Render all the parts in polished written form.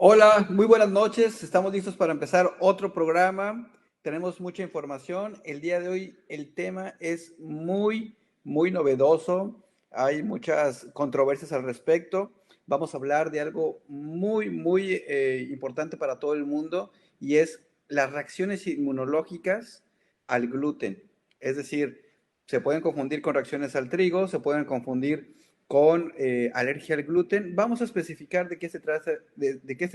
Hola, muy buenas noches. Estamos listos para empezar otro programa. Tenemos mucha información. El día de hoy el tema es muy novedoso. Hay muchas controversias al respecto. Vamos a hablar de algo muy importante para todo el mundo y es las reacciones inmunológicas al gluten. Es decir, se pueden confundir con reacciones al trigo, se pueden confundir con alergia al gluten. Vamos a especificar de qué se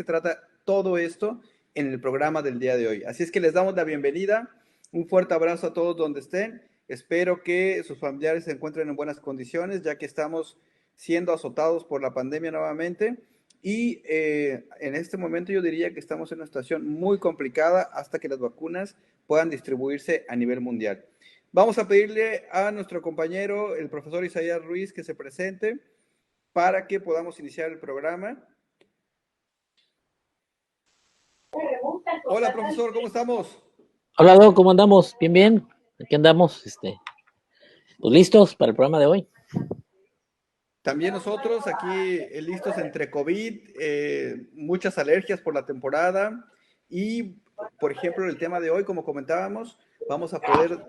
trata todo esto en el programa del día de hoy. Así es que les damos la bienvenida. Un fuerte abrazo a todos donde estén. Espero que sus familiares se encuentren en buenas condiciones, ya que estamos siendo azotados por la pandemia nuevamente. Y en este momento yo diría que estamos en una situación muy complicada hasta que las vacunas puedan distribuirse a nivel mundial. Vamos a pedirle a nuestro compañero, el profesor Isaías Ruiz, que se presente para que podamos iniciar el programa. Hola, profesor, ¿cómo estamos? Hola, Doc, ¿cómo andamos? Bien, bien. Aquí andamos, pues listos para el programa de hoy. También nosotros aquí listos entre COVID, muchas alergias por la temporada y, por ejemplo, el tema de hoy, como comentábamos, vamos a poder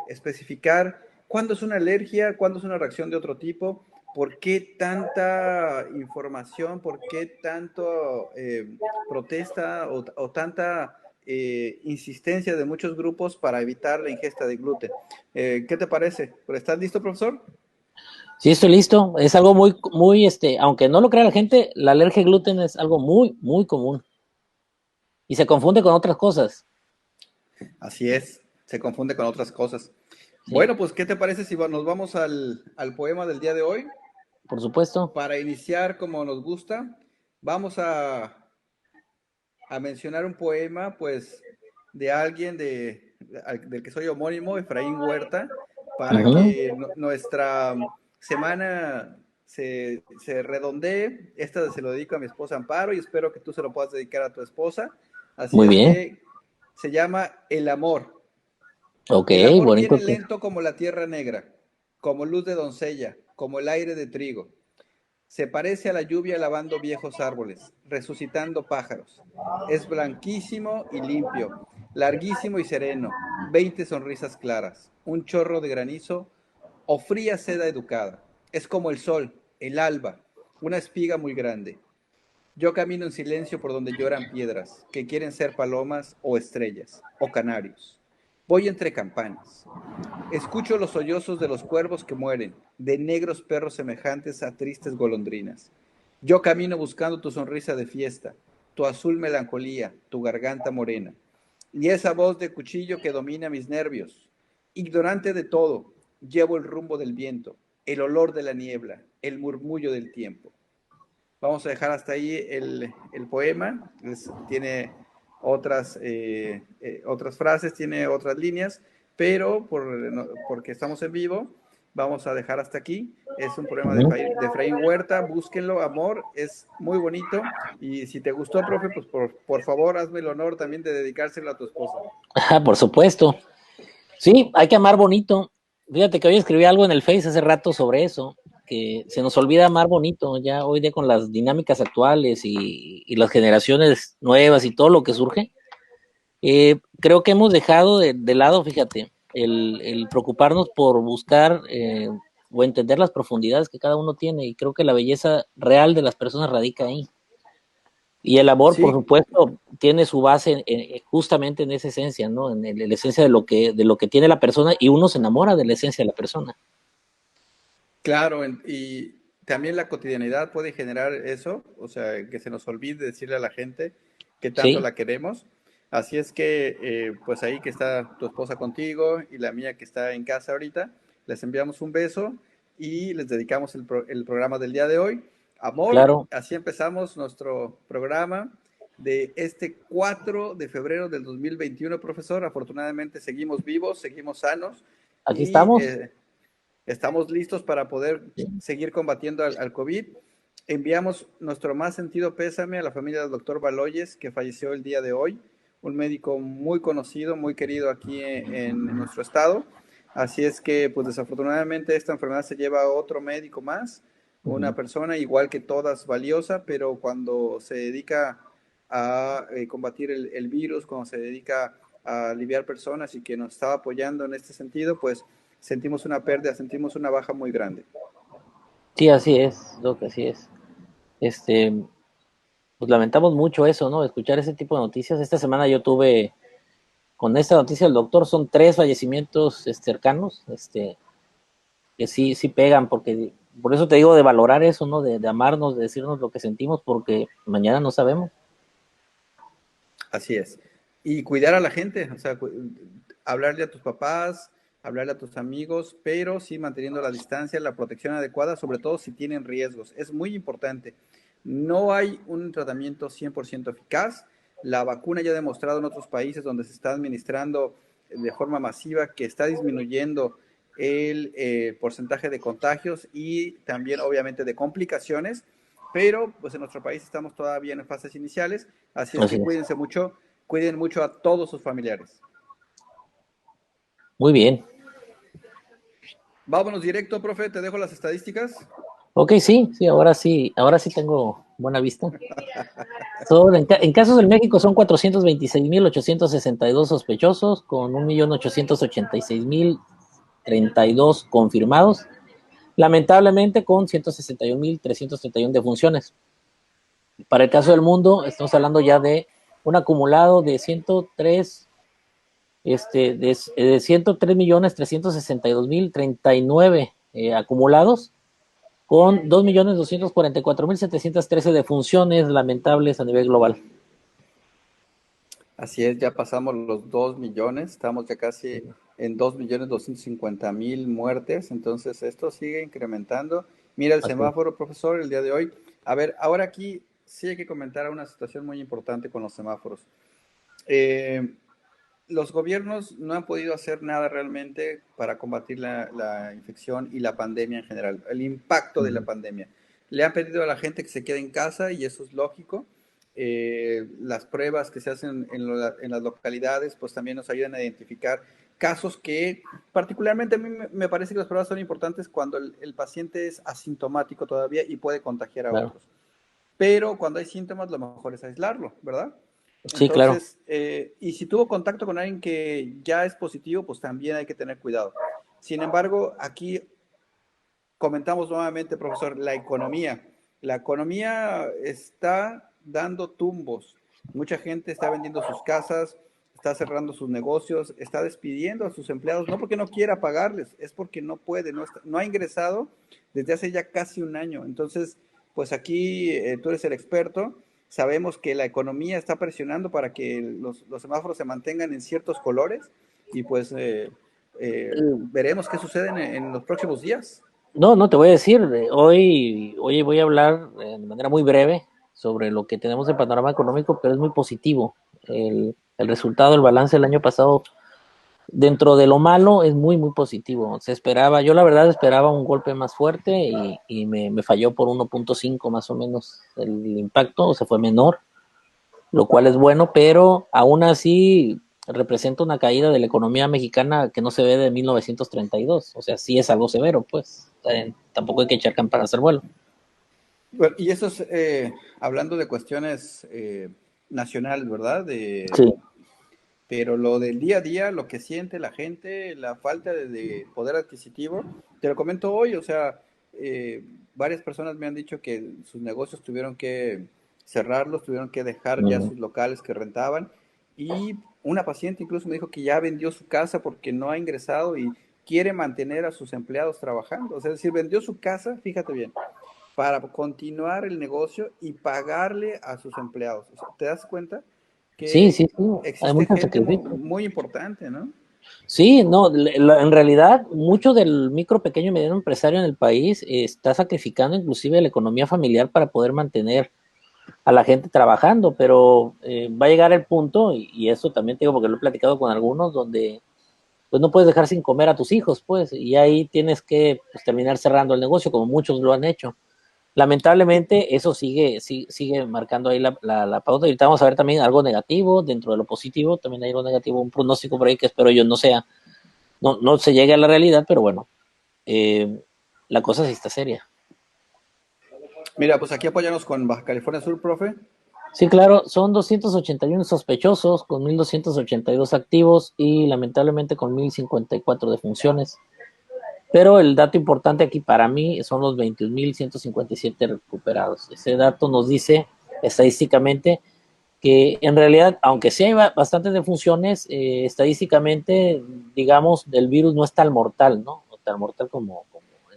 especificar cuándo es una alergia, cuándo es una reacción de otro tipo, por qué tanta información, por qué tanto protesta o tanta insistencia de muchos grupos para evitar la ingesta de gluten. ¿Qué te parece? ¿Estás listo, profesor? Sí, estoy listo. Es algo muy, aunque no lo crea la gente, la alergia al gluten es algo muy común y se confunde con otras cosas. Así es, se confunde con otras cosas. Sí, Bueno, pues, ¿qué te parece si nos vamos al poema del día de hoy? por supuesto. Para iniciar como nos gusta, vamos a mencionar un poema, pues, de alguien del que soy homónimo, Efraín Huerta, para Ujú. que nuestra semana se redondee. Esta se lo dedico a mi esposa Amparo y espero que tú se lo puedas dedicar a tu esposa. Así Muy es bien. que se llama El amor. Ok, El amor viene bonito. lento como la tierra negra, como luz de doncella, como el aire de trigo. Se parece a la lluvia lavando viejos árboles, resucitando pájaros. Es blanquísimo y limpio, larguísimo y sereno, 20 sonrisas claras, un chorro de granizo o fría seda educada. Es como el sol, el alba, una espiga muy grande. Yo camino en silencio por donde lloran piedras, que quieren ser palomas o estrellas, o canarios. Voy entre campanas. Escucho los sollozos de los cuervos que mueren, de negros perros semejantes a tristes golondrinas. Yo camino buscando tu sonrisa de fiesta, tu azul melancolía, tu garganta morena, y esa voz de cuchillo que domina mis nervios. Ignorante de todo, llevo el rumbo del viento, el olor de la niebla, el murmullo del tiempo. Vamos a dejar hasta ahí el poema. Tiene otras frases, tiene otras líneas, pero porque estamos en vivo, vamos a dejar hasta aquí. Es un poema Ujú. de Efraín Huerta, búsquenlo, amor, es muy bonito. Y si te gustó, profe, pues por favor, hazme el honor también de dedicárselo a tu esposa. Ajá, por supuesto. Sí, hay que amar bonito. Fíjate que hoy escribí algo en el Face hace rato sobre eso, que se nos olvida amar bonito, ya hoy día con las dinámicas actuales y las generaciones nuevas y todo lo que surge. Creo que hemos dejado de lado, fíjate, el preocuparnos por buscar o entender las profundidades que cada uno tiene, y creo que la belleza real de las personas radica ahí. Y el amor, por Sí, supuesto, tiene su base justamente en esa esencia, ¿no? En la esencia de lo que tiene la persona, y uno se enamora de la esencia de la persona. claro, y también la cotidianidad puede generar eso, o sea, que se nos olvide decirle a la gente que tanto Sí, la queremos. Así es que, pues ahí que está tu esposa contigo y la mía que está en casa ahorita, les enviamos un beso y les dedicamos el programa del día de hoy. Amor, claro. así empezamos nuestro programa de este 4 de febrero del 2021, profesor. Afortunadamente seguimos vivos, seguimos sanos Aquí y estamos. estamos listos para poder seguir combatiendo al COVID. Enviamos nuestro más sentido pésame a la familia del doctor Baloyes, que falleció el día de hoy, un médico muy conocido, muy querido aquí en nuestro estado. Así es que, pues desafortunadamente, esta enfermedad se lleva a otro médico más, una Ujú. persona igual que todas valiosa, pero cuando se dedica a combatir el virus, cuando se dedica a aliviar personas y que nos estaba apoyando en este sentido, pues sentimos una pérdida, sentimos una baja muy grande. Sí, así es, lo que así es. Este, pues lamentamos mucho eso, ¿no? Escuchar ese tipo de noticias. Esta semana yo tuve, con esta noticia del doctor, son 3 fallecimientos cercanos, que sí, sí pegan, porque por eso te digo de valorar eso, ¿no? De amarnos, de decirnos lo que sentimos, porque mañana no sabemos. Así es. Y cuidar a la gente, o sea, hablarle a tus papás, hablarle a tus amigos, pero sí manteniendo la distancia, la protección adecuada, sobre todo si tienen riesgos. Es muy importante. No hay un tratamiento 100% eficaz. La vacuna ya ha demostrado en otros países donde se está administrando de forma masiva que está disminuyendo el porcentaje de contagios y también obviamente de complicaciones, pero pues en nuestro país estamos todavía en fases iniciales, así es Así que es. cuídense mucho, cuiden mucho a todos sus familiares. Muy bien. Vámonos directo, profe, te dejo las estadísticas. Ok, ahora sí tengo buena vista. En casos en México son 426.862 sospechosos, con 1.886.032 confirmados, lamentablemente con 161.331 defunciones. Para el caso del mundo, estamos hablando ya de un acumulado de 103, de 103.362.039 acumulados, con 2.244.713 defunciones lamentables a nivel global. Así es, ya pasamos los 2 millones, estamos ya casi en 2.250.000 muertes, entonces esto sigue incrementando. Mira el Así es. semáforo, profesor, el día de hoy. A ver, ahora aquí sí hay que comentar una situación muy importante con los semáforos. Eh, los gobiernos no han podido hacer nada realmente para combatir la infección y la pandemia en general, el impacto de la pandemia. Le han pedido a la gente que se quede en casa y eso es lógico. Las pruebas que se hacen en las localidades pues también nos ayudan a identificar casos que particularmente a mí me parece que las pruebas son importantes cuando el paciente es asintomático todavía y puede contagiar a Claro. otros. Pero cuando hay síntomas, lo mejor es aislarlo, ¿verdad? Sí, claro. Entonces, y si tuvo contacto con alguien que ya es positivo, pues también hay que tener cuidado. Sin embargo, aquí comentamos nuevamente, profesor, la economía. La economía está dando tumbos. Mucha gente está vendiendo sus casas, está cerrando sus negocios, está despidiendo a sus empleados, no porque no quiera pagarles, es porque no puede, no ha ingresado desde hace ya casi un año. Entonces, pues aquí tú eres el experto. Sabemos que la economía está presionando para que los semáforos se mantengan en ciertos colores y pues veremos qué sucede en los próximos días. No, no, te voy a decir, hoy voy a hablar de manera muy breve sobre lo que tenemos de panorama económico, pero es muy positivo. El resultado, el balance del año pasado, dentro de lo malo, es muy, muy positivo. Se esperaba, yo la verdad esperaba un golpe más fuerte y me falló por 1.5 más o menos el impacto, o se fue menor, lo cual es bueno, pero aún así representa una caída de la economía mexicana que no se ve de 1932, o sea, sí es algo severo, pues, tampoco hay que echar campanas al vuelo. Bueno, y eso es hablando de cuestiones nacionales, ¿verdad? Sí, Pero lo del día a día, lo que siente la gente, la falta de poder adquisitivo, te lo comento hoy, o sea, varias personas me han dicho que sus negocios tuvieron que cerrarlos, tuvieron que dejar ya sus locales que rentaban, y una paciente incluso me dijo que ya vendió su casa porque no ha ingresado y quiere mantener a sus empleados trabajando, o sea, es decir, vendió su casa, fíjate bien, para continuar el negocio y pagarle a sus empleados. O sea, ¿te das cuenta sí, que sí, sí, hay existe mucho gente muy, sacrificio. muy importante, ¿no? Sí, no, en realidad mucho del micro, pequeño y mediano empresario en el país está sacrificando inclusive la economía familiar para poder mantener a la gente trabajando, pero va a llegar el punto, y eso también te digo porque lo he platicado con algunos, donde pues no puedes dejar sin comer a tus hijos, pues, y ahí tienes que pues, terminar cerrando el negocio, como muchos lo han hecho. Lamentablemente, eso sigue marcando ahí la pauta. Y ahorita vamos a ver también algo negativo, dentro de lo positivo, también hay algo negativo, un pronóstico por ahí que espero yo no se llegue a la realidad, pero bueno, la cosa sí está seria. Mira, pues aquí apoyamos con Baja California Sur, profe. Sí, claro, son 281 sospechosos con 1.282 activos y lamentablemente con 1.054 defunciones. Pero el dato importante aquí para mí son los 21.157 recuperados. Ese dato nos dice estadísticamente que en realidad, aunque sí hay bastantes defunciones, estadísticamente, digamos, el virus no es tan mortal, ¿no? No tan mortal como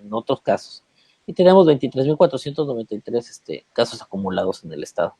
en otros casos. Y tenemos 23.493 casos acumulados en el estado.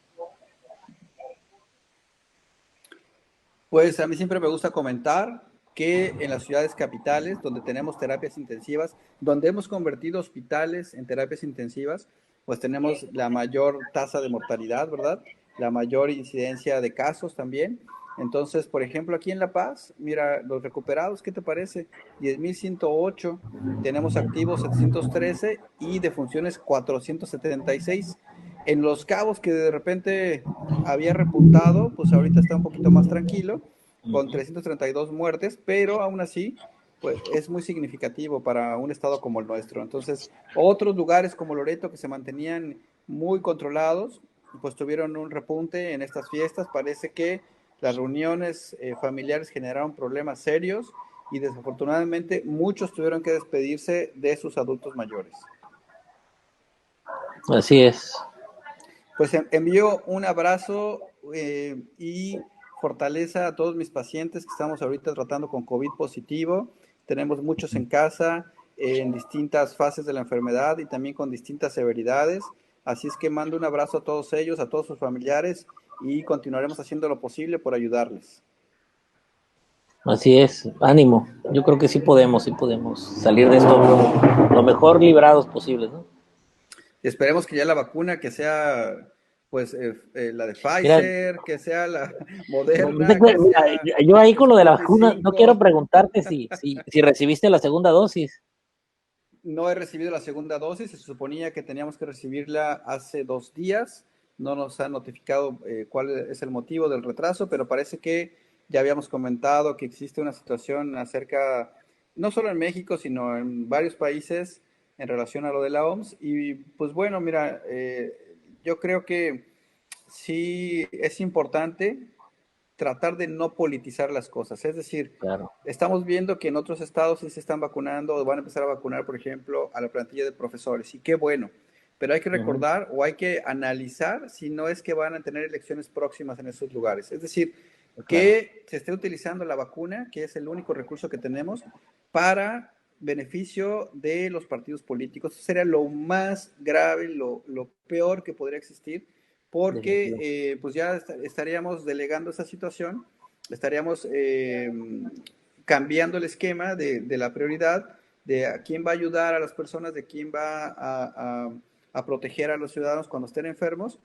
Pues a mí siempre me gusta comentar que en las ciudades capitales, donde tenemos terapias intensivas, donde hemos convertido hospitales en terapias intensivas, pues tenemos la mayor tasa de mortalidad, ¿verdad? La mayor incidencia de casos también. Entonces, por ejemplo, aquí en La Paz, mira, los recuperados, ¿qué te parece? 10.108, tenemos activos 713 y defunciones 476. En Los Cabos, que de repente había repuntado, pues ahorita está un poquito más tranquilo, con 332 muertes, pero aún así, pues es muy significativo para un estado como el nuestro. Entonces, otros lugares como Loreto, que se mantenían muy controlados, pues tuvieron un repunte en estas fiestas. Parece que las reuniones familiares generaron problemas serios y desafortunadamente muchos tuvieron que despedirse de sus adultos mayores. Así es. Pues envío un abrazo y fortaleza a todos mis pacientes que estamos ahorita tratando con COVID positivo. Tenemos muchos en casa, en distintas fases de la enfermedad y también con distintas severidades. Así es que mando un abrazo a todos ellos, a todos sus familiares y continuaremos haciendo lo posible por ayudarles. Así es, ánimo. Yo creo que sí podemos salir de esto lo mejor librados posibles, ¿no? Esperemos que ya la vacuna que sea, pues, la de Mira, Pfizer, que sea la Moderna, que mira, sea yo ahí con lo de la Sputnik vacuna, no quiero 5. preguntarte si recibiste la segunda dosis. No he recibido la segunda dosis, se suponía que teníamos que recibirla hace 2 días, no nos han notificado cuál es el motivo del retraso, pero parece que ya habíamos comentado que existe una situación acerca, no solo en México, sino en varios países en relación a lo de la OMS. Y pues bueno, mira, yo creo que sí es importante tratar de no politizar las cosas. Es decir, Claro. estamos viendo que en otros estados sí se están vacunando o van a empezar a vacunar, por ejemplo, a la plantilla de profesores. Y qué bueno. Pero hay que Uh-huh. recordar o hay que analizar si no es que van a tener elecciones próximas en esos lugares. Es decir, Claro. que se esté utilizando la vacuna, que es el único recurso que tenemos, para beneficio de los partidos políticos. Eso sería lo más grave, lo peor que podría existir, porque Definitivo. pues ya estaríamos delegando esa situación, estaríamos cambiando el esquema de la prioridad, de a quién va a ayudar a las personas, de quién va a proteger a los ciudadanos cuando estén enfermos,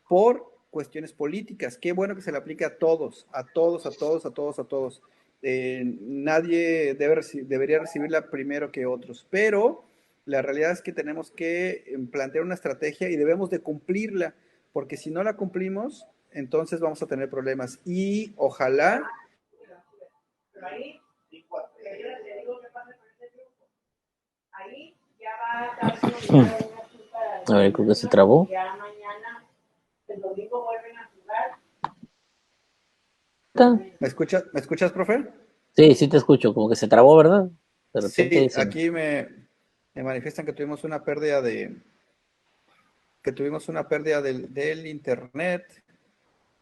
por cuestiones políticas. Qué bueno que se le aplique a todos, a todos, a todos, a todos, a todos. Nadie debería recibirla primero que otros, pero la realidad es que tenemos que plantear una estrategia y debemos de cumplirla, porque si no la cumplimos, entonces vamos a tener problemas. Y ojalá. A ver, creo que se trabó. ¿Me escuchas, profe? Sí, sí te escucho, como que se trabó, ¿verdad? De repente Sí, dicen, aquí me manifiestan que tuvimos una pérdida del internet.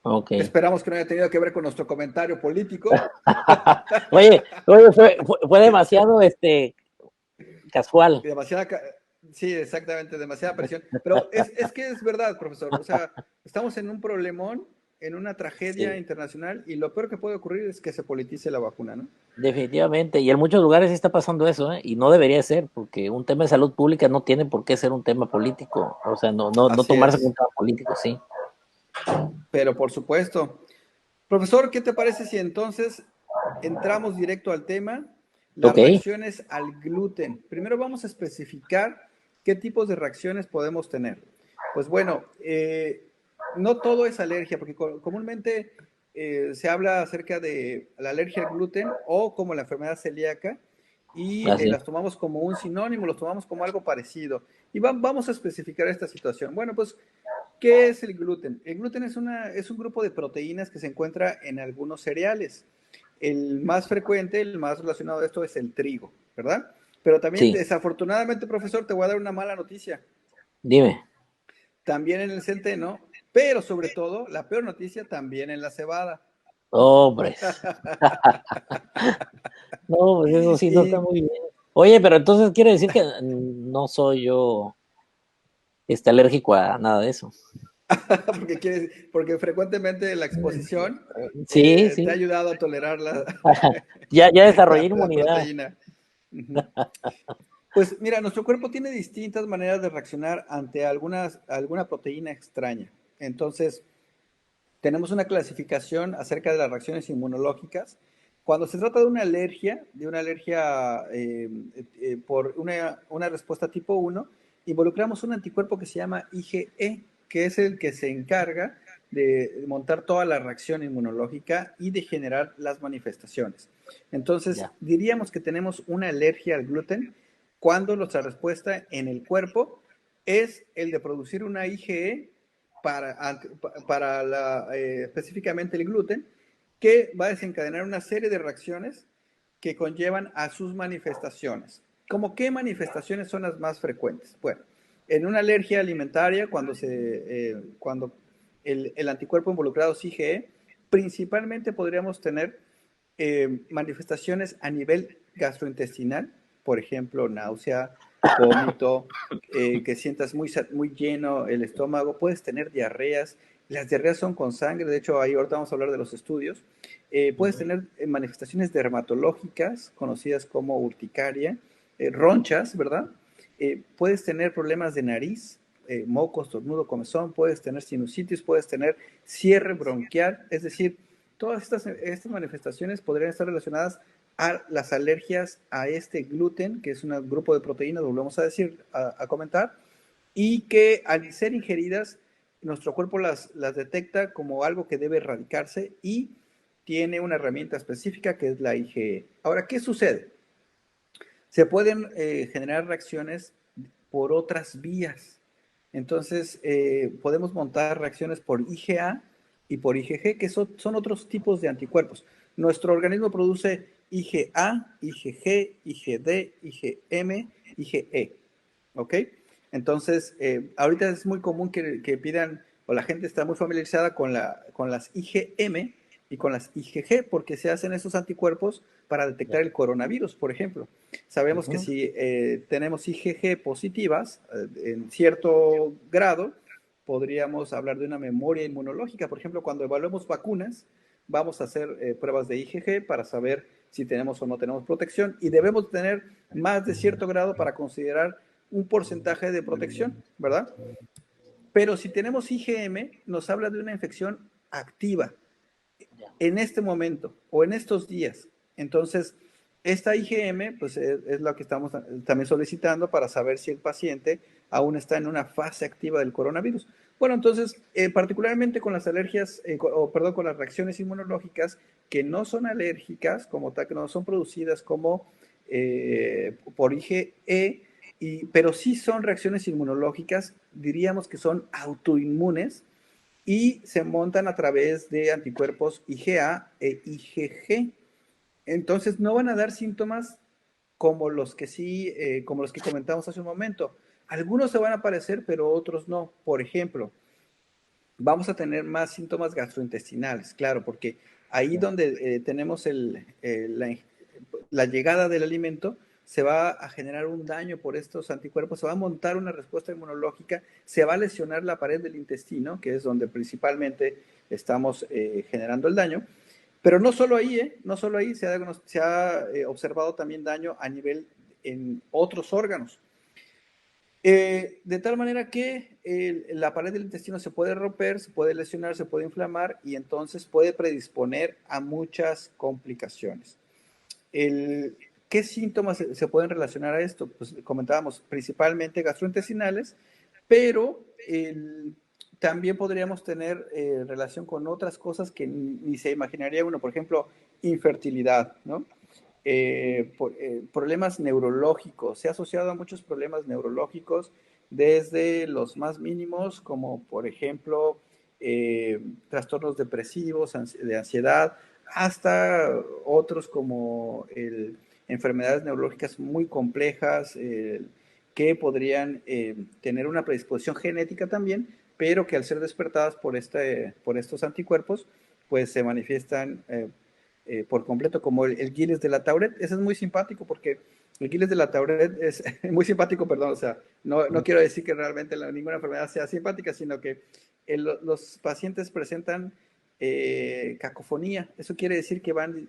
ok. Esperamos que no haya tenido que ver con nuestro comentario político. Oye, fue demasiado casual. Demasiada, sí, exactamente, demasiada presión. Pero es que es verdad, profesor. O sea, estamos en un problemón, en una tragedia Sí, internacional, y lo peor que puede ocurrir es que se politice la vacuna, ¿no? definitivamente. Y en muchos lugares sí está pasando eso, ¿eh? Y no debería ser, porque un tema de salud pública no tiene por qué ser un tema político. O sea, no Así tomarse como un es. tema político, sí. Pero por supuesto. Profesor, ¿qué te parece si entonces entramos directo al tema? Las Ok, reacciones al gluten. Primero vamos a especificar qué tipos de reacciones podemos tener. Pues bueno, no todo es alergia, porque comúnmente se habla acerca de la alergia al gluten o como la enfermedad celíaca y así. las tomamos como un sinónimo, los tomamos como algo parecido. Y vamos a especificar esta situación. Bueno, pues ¿Qué es el gluten? El gluten es un grupo de proteínas que se encuentra en algunos cereales. El más frecuente, el más relacionado a esto es el trigo, ¿verdad? Pero también, Sí, desafortunadamente, profesor, te voy a dar una mala noticia. dime. También en el centeno, pero sobre todo, la peor noticia, también en la cebada. Hombres. No, pues eso sí no está Y muy bien. Oye, pero entonces quiere decir que no soy yo alérgico a nada de eso. porque frecuentemente la exposición Sí, te ha sí. ayudado a tolerar Ya desarrollé la inmunidad. proteína. Ujú. Pues mira, nuestro cuerpo tiene distintas maneras de reaccionar ante alguna proteína extraña. Entonces, tenemos una clasificación acerca de las reacciones inmunológicas. Cuando se trata de una alergia por una respuesta tipo 1, involucramos un anticuerpo que se llama IgE, que es el que se encarga de montar toda la reacción inmunológica y de generar las manifestaciones. Entonces, Ya, diríamos que tenemos una alergia al gluten cuando nuestra respuesta en el cuerpo es el de producir una IgE para específicamente el gluten, que va a desencadenar una serie de reacciones que conllevan a sus manifestaciones. ¿Cómo qué manifestaciones son las más frecuentes? Bueno, en una alergia alimentaria, cuando el anticuerpo involucrado es IgE, principalmente podríamos tener manifestaciones a nivel gastrointestinal, por ejemplo, náusea, vómito, que sientas muy lleno el estómago, puedes tener diarreas, las diarreas son con sangre, de hecho ahí ahorita vamos a hablar de los estudios, puedes tener manifestaciones dermatológicas conocidas como urticaria, ronchas, ¿verdad? Puedes tener problemas de nariz, moco, estornudo, comezón, puedes tener sinusitis, puedes tener cierre bronquial, es decir, todas estas manifestaciones podrían estar relacionadas a las alergias a este gluten, que es un grupo de proteínas, volvemos a decir, a comentar, y que al ser ingeridas, nuestro cuerpo las detecta como algo que debe erradicarse y tiene una herramienta específica que es la IgE. Ahora, ¿qué sucede? Se pueden generar reacciones por otras vías. Entonces, podemos montar reacciones por IgA y por IgG, que son otros tipos de anticuerpos. Nuestro organismo produce IgA, IgG, IgD, IgM, IgE. ¿Ok? Entonces, ahorita es muy común que pidan, o la gente está muy familiarizada con las IgM y con las IgG, porque se hacen esos anticuerpos para detectar ya. el coronavirus, por ejemplo. Sabemos que Ujú. si tenemos IgG positivas en cierto grado, podríamos hablar de una memoria inmunológica. Por ejemplo, cuando evaluemos vacunas, vamos a hacer pruebas de IgG para saber si tenemos o no tenemos protección y debemos tener más de cierto grado para considerar un porcentaje de protección, ¿verdad? Pero si tenemos IgM, nos habla de una infección activa en este momento o en estos días. Entonces, esta IgM pues, es lo que estamos también solicitando para saber si el paciente aún está en una fase activa del coronavirus. Bueno, entonces, particularmente con las alergias, perdón, con las reacciones inmunológicas que no son alérgicas, como tal, que no son producidas como por IgE, pero sí son reacciones inmunológicas, diríamos que son autoinmunes, y se montan a través de anticuerpos IgA e IgG. Entonces no van a dar síntomas como los que sí, como los que comentamos hace un momento. Algunos se van a aparecer, pero otros no. Por ejemplo, vamos a tener más síntomas gastrointestinales, claro, porque ahí donde tenemos la llegada del alimento, se va a generar un daño por estos anticuerpos, se va a montar una respuesta inmunológica, se va a lesionar la pared del intestino, que es donde principalmente estamos generando el daño. Pero no solo ahí, no solo ahí, se ha observado también daño a nivel en otros órganos. De tal manera que la pared del intestino se puede romper, se puede lesionar, se puede inflamar y entonces puede predisponer a muchas complicaciones. El, ¿Qué síntomas se pueden relacionar a esto? Pues comentábamos principalmente gastrointestinales, pero también podríamos tener relación con otras cosas que ni se imaginaría uno, por ejemplo, infertilidad, ¿no? problemas neurológicos. Se ha asociado a muchos problemas neurológicos, desde los más mínimos, como por ejemplo trastornos depresivos, de ansiedad, hasta otros como enfermedades neurológicas muy complejas, que podrían tener una predisposición genética también, pero que al ser despertadas por estos anticuerpos, pues se manifiestan por completo, como el Gilles de la Tourette. Ese es muy simpático porque el Gilles de la Tourette es muy simpático, perdón, o sea, no quiero decir que realmente ninguna enfermedad sea simpática, sino que los pacientes presentan cacofonía. Eso quiere decir que van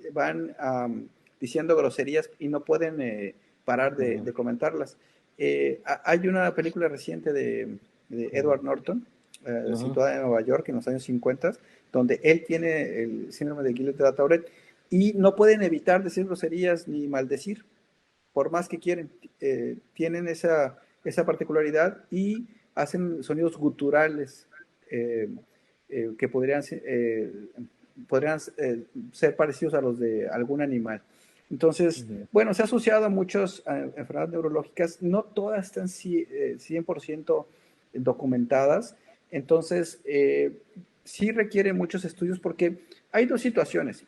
diciendo groserías y no pueden parar de comentarlas. Hay una película reciente de Edward Norton, situada en Nueva York en los años 50, donde él tiene el síndrome de Gilles de la Tourette y no pueden evitar decir groserías ni maldecir, por más que quieren. Tienen esa particularidad y hacen sonidos guturales eh, que podrían ser parecidos a los de algún animal. Entonces, bueno, se ha asociado a muchas enfermedades neurológicas, no todas están 100% documentadas, entonces sí requiere muchos estudios porque hay dos situaciones.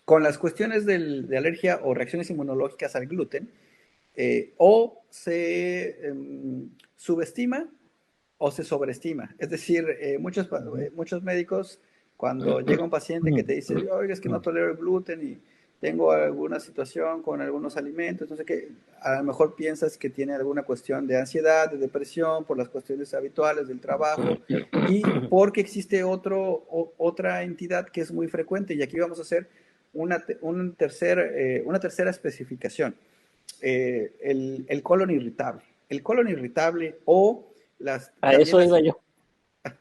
Con las cuestiones de alergia o reacciones inmunológicas al gluten, o se subestima o se sobreestima. Es decir, muchos médicos, cuando llega un paciente que te dice, oiga, es que no tolero el gluten y tengo alguna situación con algunos alimentos, entonces que a lo mejor piensas que tiene alguna cuestión de ansiedad, de depresión, por las cuestiones habituales del trabajo, y porque existe otra entidad que es muy frecuente, y aquí vamos a hacer una tercera especificación. El colon irritable. El colon irritable o A también eso las... iba yo.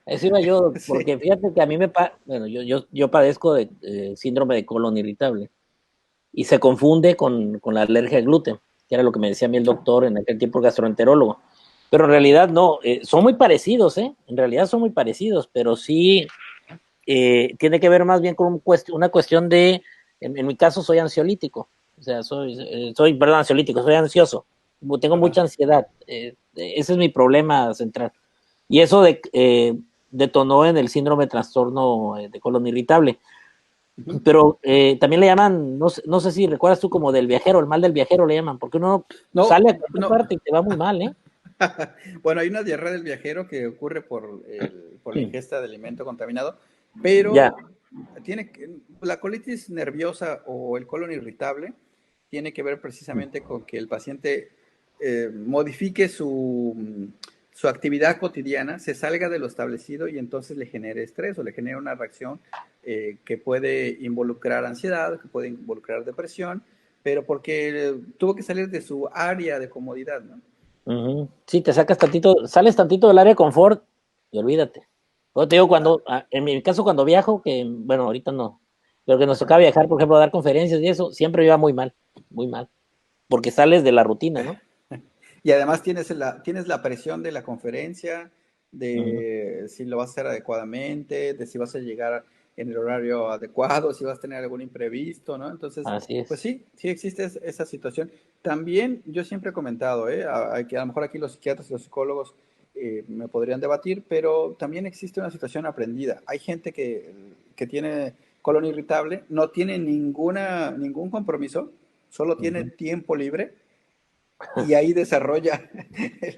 Eso iba yo, Sí. porque fíjate que a mí bueno, yo padezco de síndrome de colon irritable y se confunde con la alergia al gluten, que era lo que me decía a mí el doctor en aquel tiempo, el gastroenterólogo. Pero en realidad no, son muy parecidos, ¿eh? En realidad son muy parecidos, pero sí tiene que ver más bien con una cuestión en mi caso soy ansiolítico, o sea, perdón, ansiolítico, soy ansioso, tengo Ajá. mucha ansiedad, ese es mi problema central. Y eso detonó en el síndrome de trastorno de colon irritable. Uh-huh. Pero también le llaman, no sé si recuerdas tú, como del viajero, el mal del viajero le llaman, porque uno No, sale a cualquier no. parte y te va muy mal, ¿eh? Bueno, hay una diarrea del viajero que ocurre por la ingesta de alimento contaminado, pero Ya, la colitis nerviosa o el colon irritable tiene que ver precisamente con que el paciente modifique su actividad cotidiana, se salga de lo establecido y entonces le genere estrés o le genera una reacción que puede involucrar ansiedad, que puede involucrar depresión, pero porque tuvo que salir de su área de comodidad, ¿no? sí, sales tantito del área de confort y olvídate. Yo te digo, en mi caso, cuando viajo, que bueno, ahorita no, pero que nos Ajá. toca viajar, por ejemplo, a dar conferencias y eso, siempre iba muy mal, porque sales de la rutina, ¿no? Y además tienes la presión de la conferencia, Ujú. de si lo vas a hacer adecuadamente, de si vas a llegar en el horario adecuado, si vas a tener algún imprevisto, ¿no? Entonces, Así pues es. sí existe esa situación. También yo siempre he comentado, que a lo mejor aquí los psiquiatras y los psicólogos me podrían debatir, pero también existe una situación aprendida. Hay gente que tiene colon irritable, no tiene ningún compromiso, solo tiene Ujú. tiempo libre y ahí desarrolla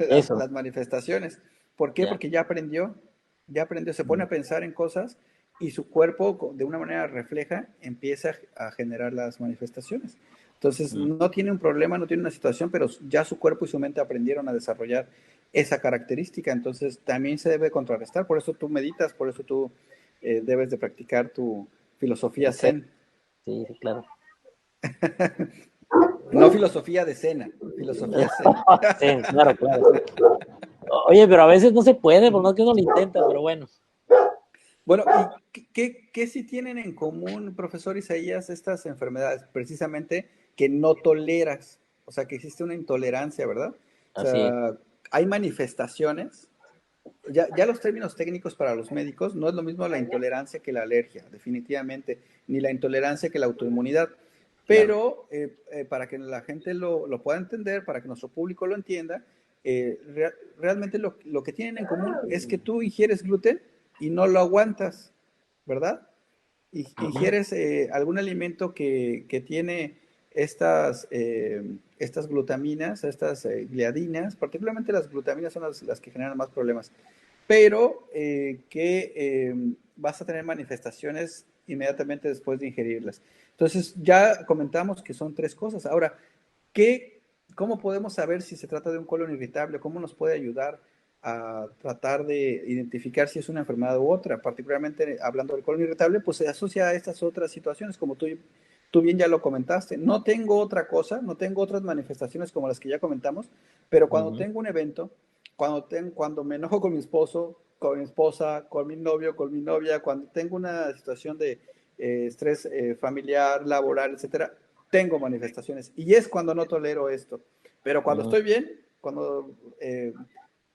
Eso, las manifestaciones. ¿Por qué? ya. Porque ya aprendió, se pone a pensar en cosas y su cuerpo de una manera refleja empieza a generar las manifestaciones. Entonces Mm. no tiene un problema, no tiene una situación, pero ya su cuerpo y su mente aprendieron a desarrollar esa característica. Entonces también se debe contrarrestar. Por eso tú meditas, por eso tú debes de practicar tu filosofía Sí, zen. sí, sí, claro. No filosofía de cena, filosofía zen. Sí, claro, claro. Oye, pero a veces no se puede, por más que uno lo intenta, pero bueno. Bueno, ¿y qué sí tienen en común, profesor Isaías, estas enfermedades? Precisamente que no toleras, o sea, que existe una intolerancia, ¿verdad? O Así es. sea, hay manifestaciones, ya los términos técnicos para los médicos no es lo mismo la intolerancia que la alergia, definitivamente, ni la intolerancia que la autoinmunidad. claro. pero para que la gente lo pueda entender, para que nuestro público lo entienda, realmente lo que tienen en común es que tú ingieres gluten y no lo aguantas, ¿verdad? Ujú. Ingieres algún alimento que tiene estas glutaminas, estas gliadinas, particularmente las glutaminas son las que generan más problemas, pero que vas a tener manifestaciones inmediatamente después de ingerirlas. Entonces, ya comentamos que son tres cosas. Ahora, ¿qué, ¿cómo podemos saber si se trata de un colon irritable? ¿Cómo nos puede ayudar a tratar de identificar si es una enfermedad u otra? Particularmente hablando del colon irritable, pues se asocia a estas otras situaciones, como tú bien ya lo comentaste. No tengo otra cosa, no tengo otras manifestaciones como las que ya comentamos, pero cuando Ujú. tengo un evento, cuando me enojo con mi esposo, con mi esposa, con mi novio, con mi novia, cuando tengo una situación de estrés familiar, laboral, etcétera, tengo manifestaciones. Y es cuando no tolero esto. Pero cuando Ujú. estoy bien, cuando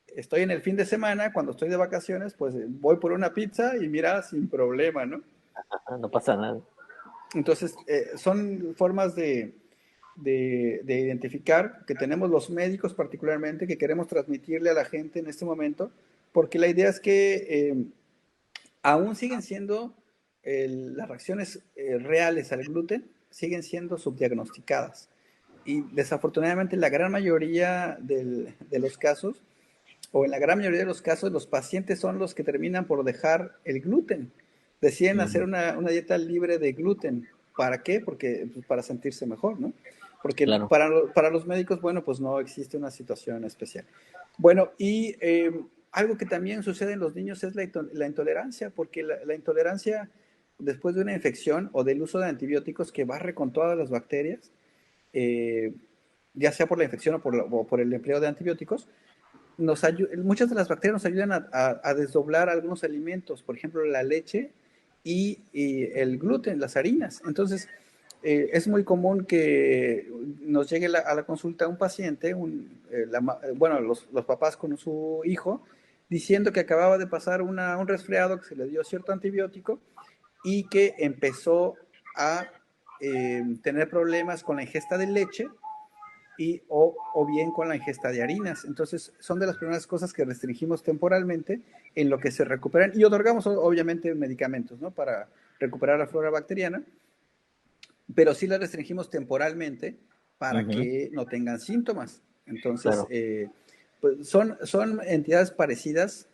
estoy en el fin de semana, cuando estoy de vacaciones, pues voy por una pizza y mira, sin problema, ¿no? No pasa nada. Entonces, son formas de identificar que tenemos los médicos particularmente, que queremos transmitirle a la gente en este momento, porque la idea es que aún siguen siendo las reacciones reales al gluten, siguen siendo subdiagnosticadas. Y desafortunadamente la gran mayoría de los casos, o en la gran mayoría de los casos, los pacientes son los que terminan por dejar el gluten. Deciden hacer Ujú. una dieta libre de gluten. ¿Para qué? Porque pues, para sentirse mejor, ¿no? Porque Claro. para los médicos, bueno, pues no existe una situación especial. Bueno, y algo que también sucede en los niños es la intolerancia, porque la intolerancia después de una infección o del uso de antibióticos que barre con todas las bacterias, eh, ya sea por la infección o por el empleo de antibióticos, muchas de las bacterias nos ayudan a desdoblar algunos alimentos, por ejemplo, la leche y el gluten, las harinas. Entonces, es muy común que nos llegue a la consulta un paciente, bueno, los papás con su hijo, diciendo que acababa de pasar un resfriado, que se le dio cierto antibiótico y que empezó a tener problemas con la ingesta de leche o bien con la ingesta de harinas. Entonces, son de las primeras cosas que restringimos temporalmente en lo que se recuperan y otorgamos obviamente medicamentos, ¿no? Para recuperar la flora bacteriana, pero sí las restringimos temporalmente para Ujú. que no tengan síntomas. Entonces, Claro. pues son entidades parecidas.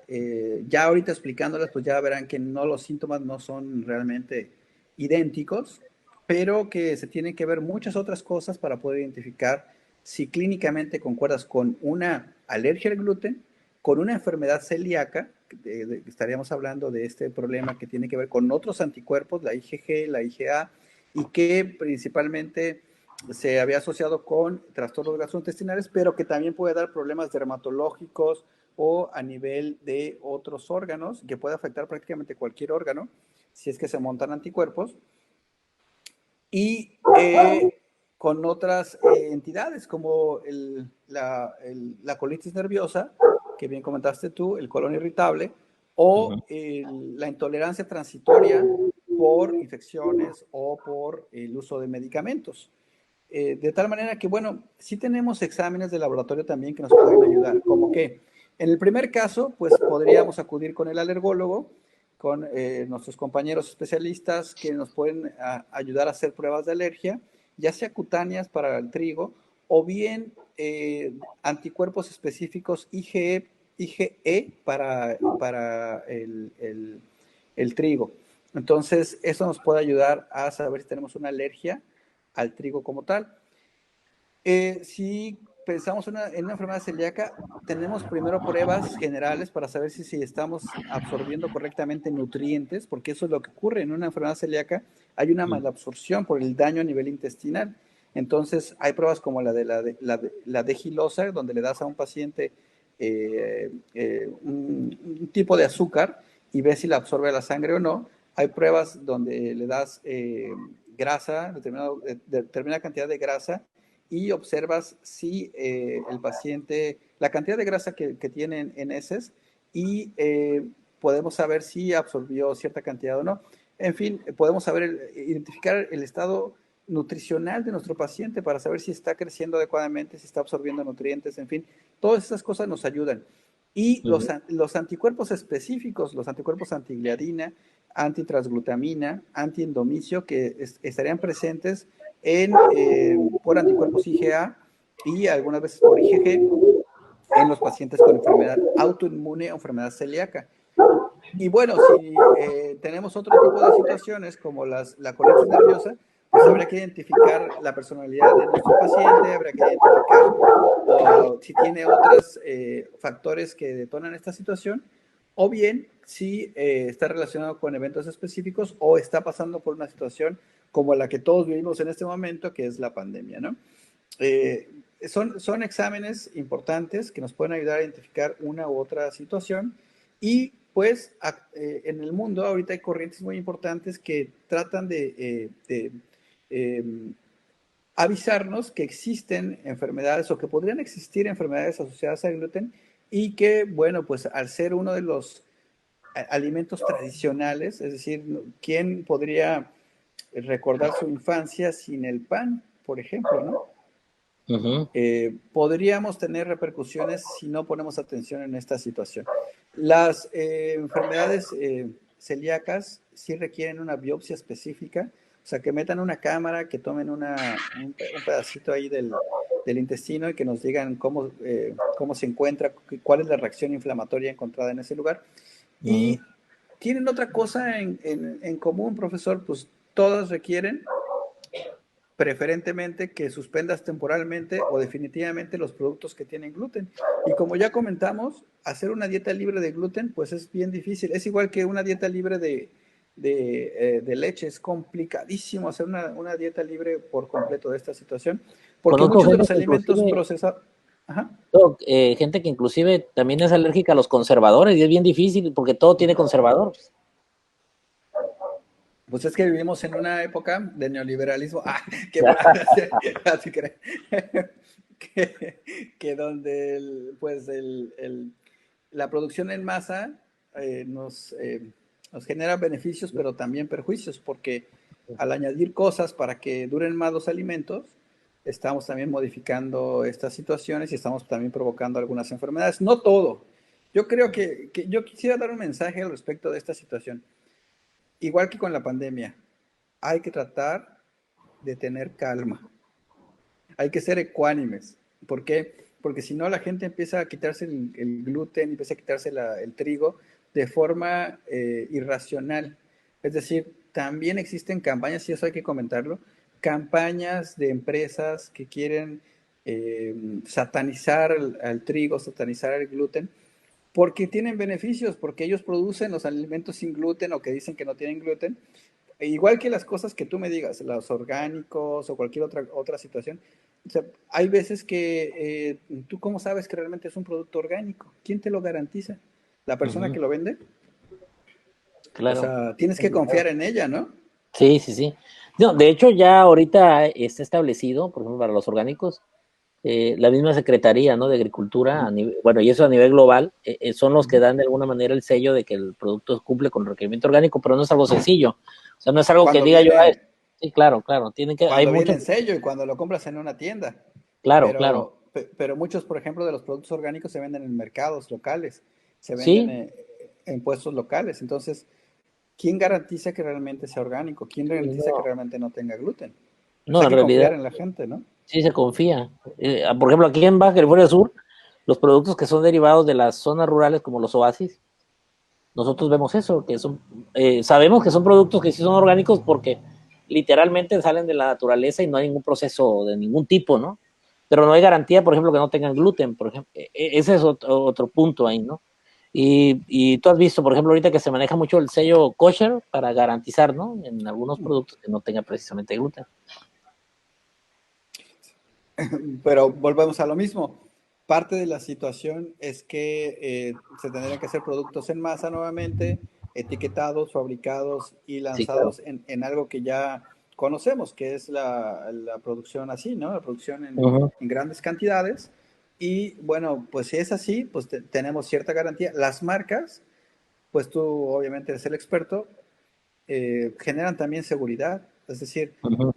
Ya ahorita explicándolas, pues ya verán que no los síntomas no son realmente idénticos, pero que se tienen que ver muchas otras cosas para poder identificar si clínicamente concuerdas con una alergia al gluten, con una enfermedad celíaca, estaríamos hablando de este problema que tiene que ver con otros anticuerpos, la IgG, la IgA, y que principalmente se había asociado con trastornos gastrointestinales, pero que también puede dar problemas dermatológicos o a nivel de otros órganos, que puede afectar prácticamente cualquier órgano, si es que se montan anticuerpos, y con otras entidades como la colitis nerviosa, que bien comentaste tú, el colon irritable, Ujú. o la intolerancia transitoria por infecciones o por el uso de medicamentos. De tal manera que, bueno, sí tenemos exámenes de laboratorio también que nos pueden ayudar, como que en el primer caso, pues podríamos acudir con el alergólogo, con nuestros compañeros especialistas que nos pueden ayudar a hacer pruebas de alergia, ya sea cutáneas para el trigo o bien anticuerpos específicos IgE para el trigo. Entonces, eso nos puede ayudar a saber si tenemos una alergia al trigo como tal. Si pensamos en una enfermedad celíaca, tenemos primero pruebas generales para saber si estamos absorbiendo correctamente nutrientes, porque eso es lo que ocurre en una enfermedad celíaca. Hay una malabsorción por el daño a nivel intestinal. Entonces, hay pruebas como la de Gilosa, donde le das a un paciente un tipo de azúcar y ves si la absorbe la sangre o no. Hay pruebas donde le das grasa, determinada cantidad de grasa, y observas si el paciente, la cantidad de grasa que tiene en heces y podemos saber si absorbió cierta cantidad o no. En fin, podemos saber, identificar el estado nutricional de nuestro paciente para saber si está creciendo adecuadamente, si está absorbiendo nutrientes, en fin, todas esas cosas nos ayudan. Y los anticuerpos específicos, los anticuerpos antigliadina, antitransglutamina, antiendomicio, que estarían presentes por anticuerpos IgA y algunas veces por IgG en los pacientes con enfermedad autoinmune o enfermedad celíaca. Y bueno, si tenemos otro tipo de situaciones como la colitis nerviosa, pues habría que identificar la personalidad de nuestro paciente, habría que identificar si tiene otros factores que detonan esta situación, o bien si está relacionado con eventos específicos o está pasando por una situación como la que todos vivimos en este momento, que es la pandemia, ¿no? Son exámenes importantes que nos pueden ayudar a identificar una u otra situación y pues en el mundo ahorita hay corrientes muy importantes que tratan de avisarnos que existen enfermedades o que podrían existir enfermedades asociadas al gluten y que, bueno, pues al ser uno de los alimentos tradicionales, es decir, ¿quién podría recordar su infancia sin el pan, por ejemplo, ¿no? Podríamos tener repercusiones si no ponemos atención en esta situación. Las enfermedades celíacas sí requieren una biopsia específica, o sea, que metan una cámara, que tomen un pedacito ahí del intestino y que nos digan cómo se encuentra, cuál es la reacción inflamatoria encontrada en ese lugar. Y tienen otra cosa en común, profesor, pues todas requieren preferentemente que suspendas temporalmente o definitivamente los productos que tienen gluten. Y como ya comentamos, hacer una dieta libre de gluten, pues es bien difícil. Es igual que una dieta libre de leche. Es complicadísimo hacer una dieta libre por completo de esta situación, porque Conozco muchos de gente los que alimentos inclusive, procesados... Ajá. gente que inclusive también es alérgica a los conservadores y es bien difícil porque todo tiene conservadores. Pues es que vivimos en una época de neoliberalismo. ¡Ah, qué mal! Así que donde la producción en masa nos genera beneficios, pero también perjuicios, porque al añadir cosas para que duren más los alimentos, estamos también modificando estas situaciones y estamos también provocando algunas enfermedades. No todo. Yo creo que yo quisiera dar un mensaje al respecto de esta situación. Igual que con la pandemia, hay que tratar de tener calma. Hay que ser ecuánimes. ¿Por qué? Porque si no, la gente empieza a quitarse el gluten, empieza a quitarse el trigo de forma irracional. Es decir, también existen campañas, y eso hay que comentarlo, campañas de empresas que quieren satanizar al trigo, satanizar el gluten, porque tienen beneficios, porque ellos producen los alimentos sin gluten o que dicen que no tienen gluten, igual que las cosas que tú me digas, los orgánicos o cualquier otra situación. O sea, hay veces que tú cómo sabes que realmente es un producto orgánico. ¿Quién te lo garantiza? ¿La persona que lo vende? O Claro. sea, tienes que confiar en ella, ¿no? Sí, sí, sí. No, de hecho, ya ahorita está establecido, por ejemplo, para los orgánicos, la misma Secretaría, ¿no?, de Agricultura, bueno, y eso a nivel global, son los que dan de alguna manera el sello de que el producto cumple con el requerimiento orgánico, pero no es algo sencillo. O sea, no es algo que Cuando diga yo, viene, sí, claro, claro, hay cuando viene muchos, en sello y cuando lo compras en una tienda. claro, claro, Pero muchos, por ejemplo, de los productos orgánicos se venden en mercados locales, se venden sí, en puestos locales. Entonces, ¿quién garantiza que realmente sea orgánico? ¿Quién sí, garantiza que no, realmente no tenga gluten? Pues no, hay en que realidad confiar en la gente, ¿no? sí se confía. Por ejemplo, aquí en Baja California Sur, los productos que son derivados de las zonas rurales como los oasis, nosotros vemos eso, que son, sabemos que son productos que sí son orgánicos porque literalmente salen de la naturaleza y no hay ningún proceso de ningún tipo, ¿no? Pero no hay garantía, por ejemplo, que no tengan gluten, por ejemplo. Ese es otro punto ahí, ¿no? Y tú has visto, por ejemplo, ahorita que se maneja mucho el sello kosher para garantizar, ¿no?, en algunos productos que no tenga precisamente gluten. Pero volvemos a lo mismo. Parte de la situación es que se tendrían que hacer productos en masa nuevamente, etiquetados, fabricados y Sí, claro. lanzados en algo que ya conocemos, que es la producción así, ¿no? La producción Uh-huh. en grandes cantidades. Y bueno, pues si es así, pues tenemos cierta garantía. Las marcas, pues tú obviamente eres el experto, generan también seguridad. Es decir, Ujú.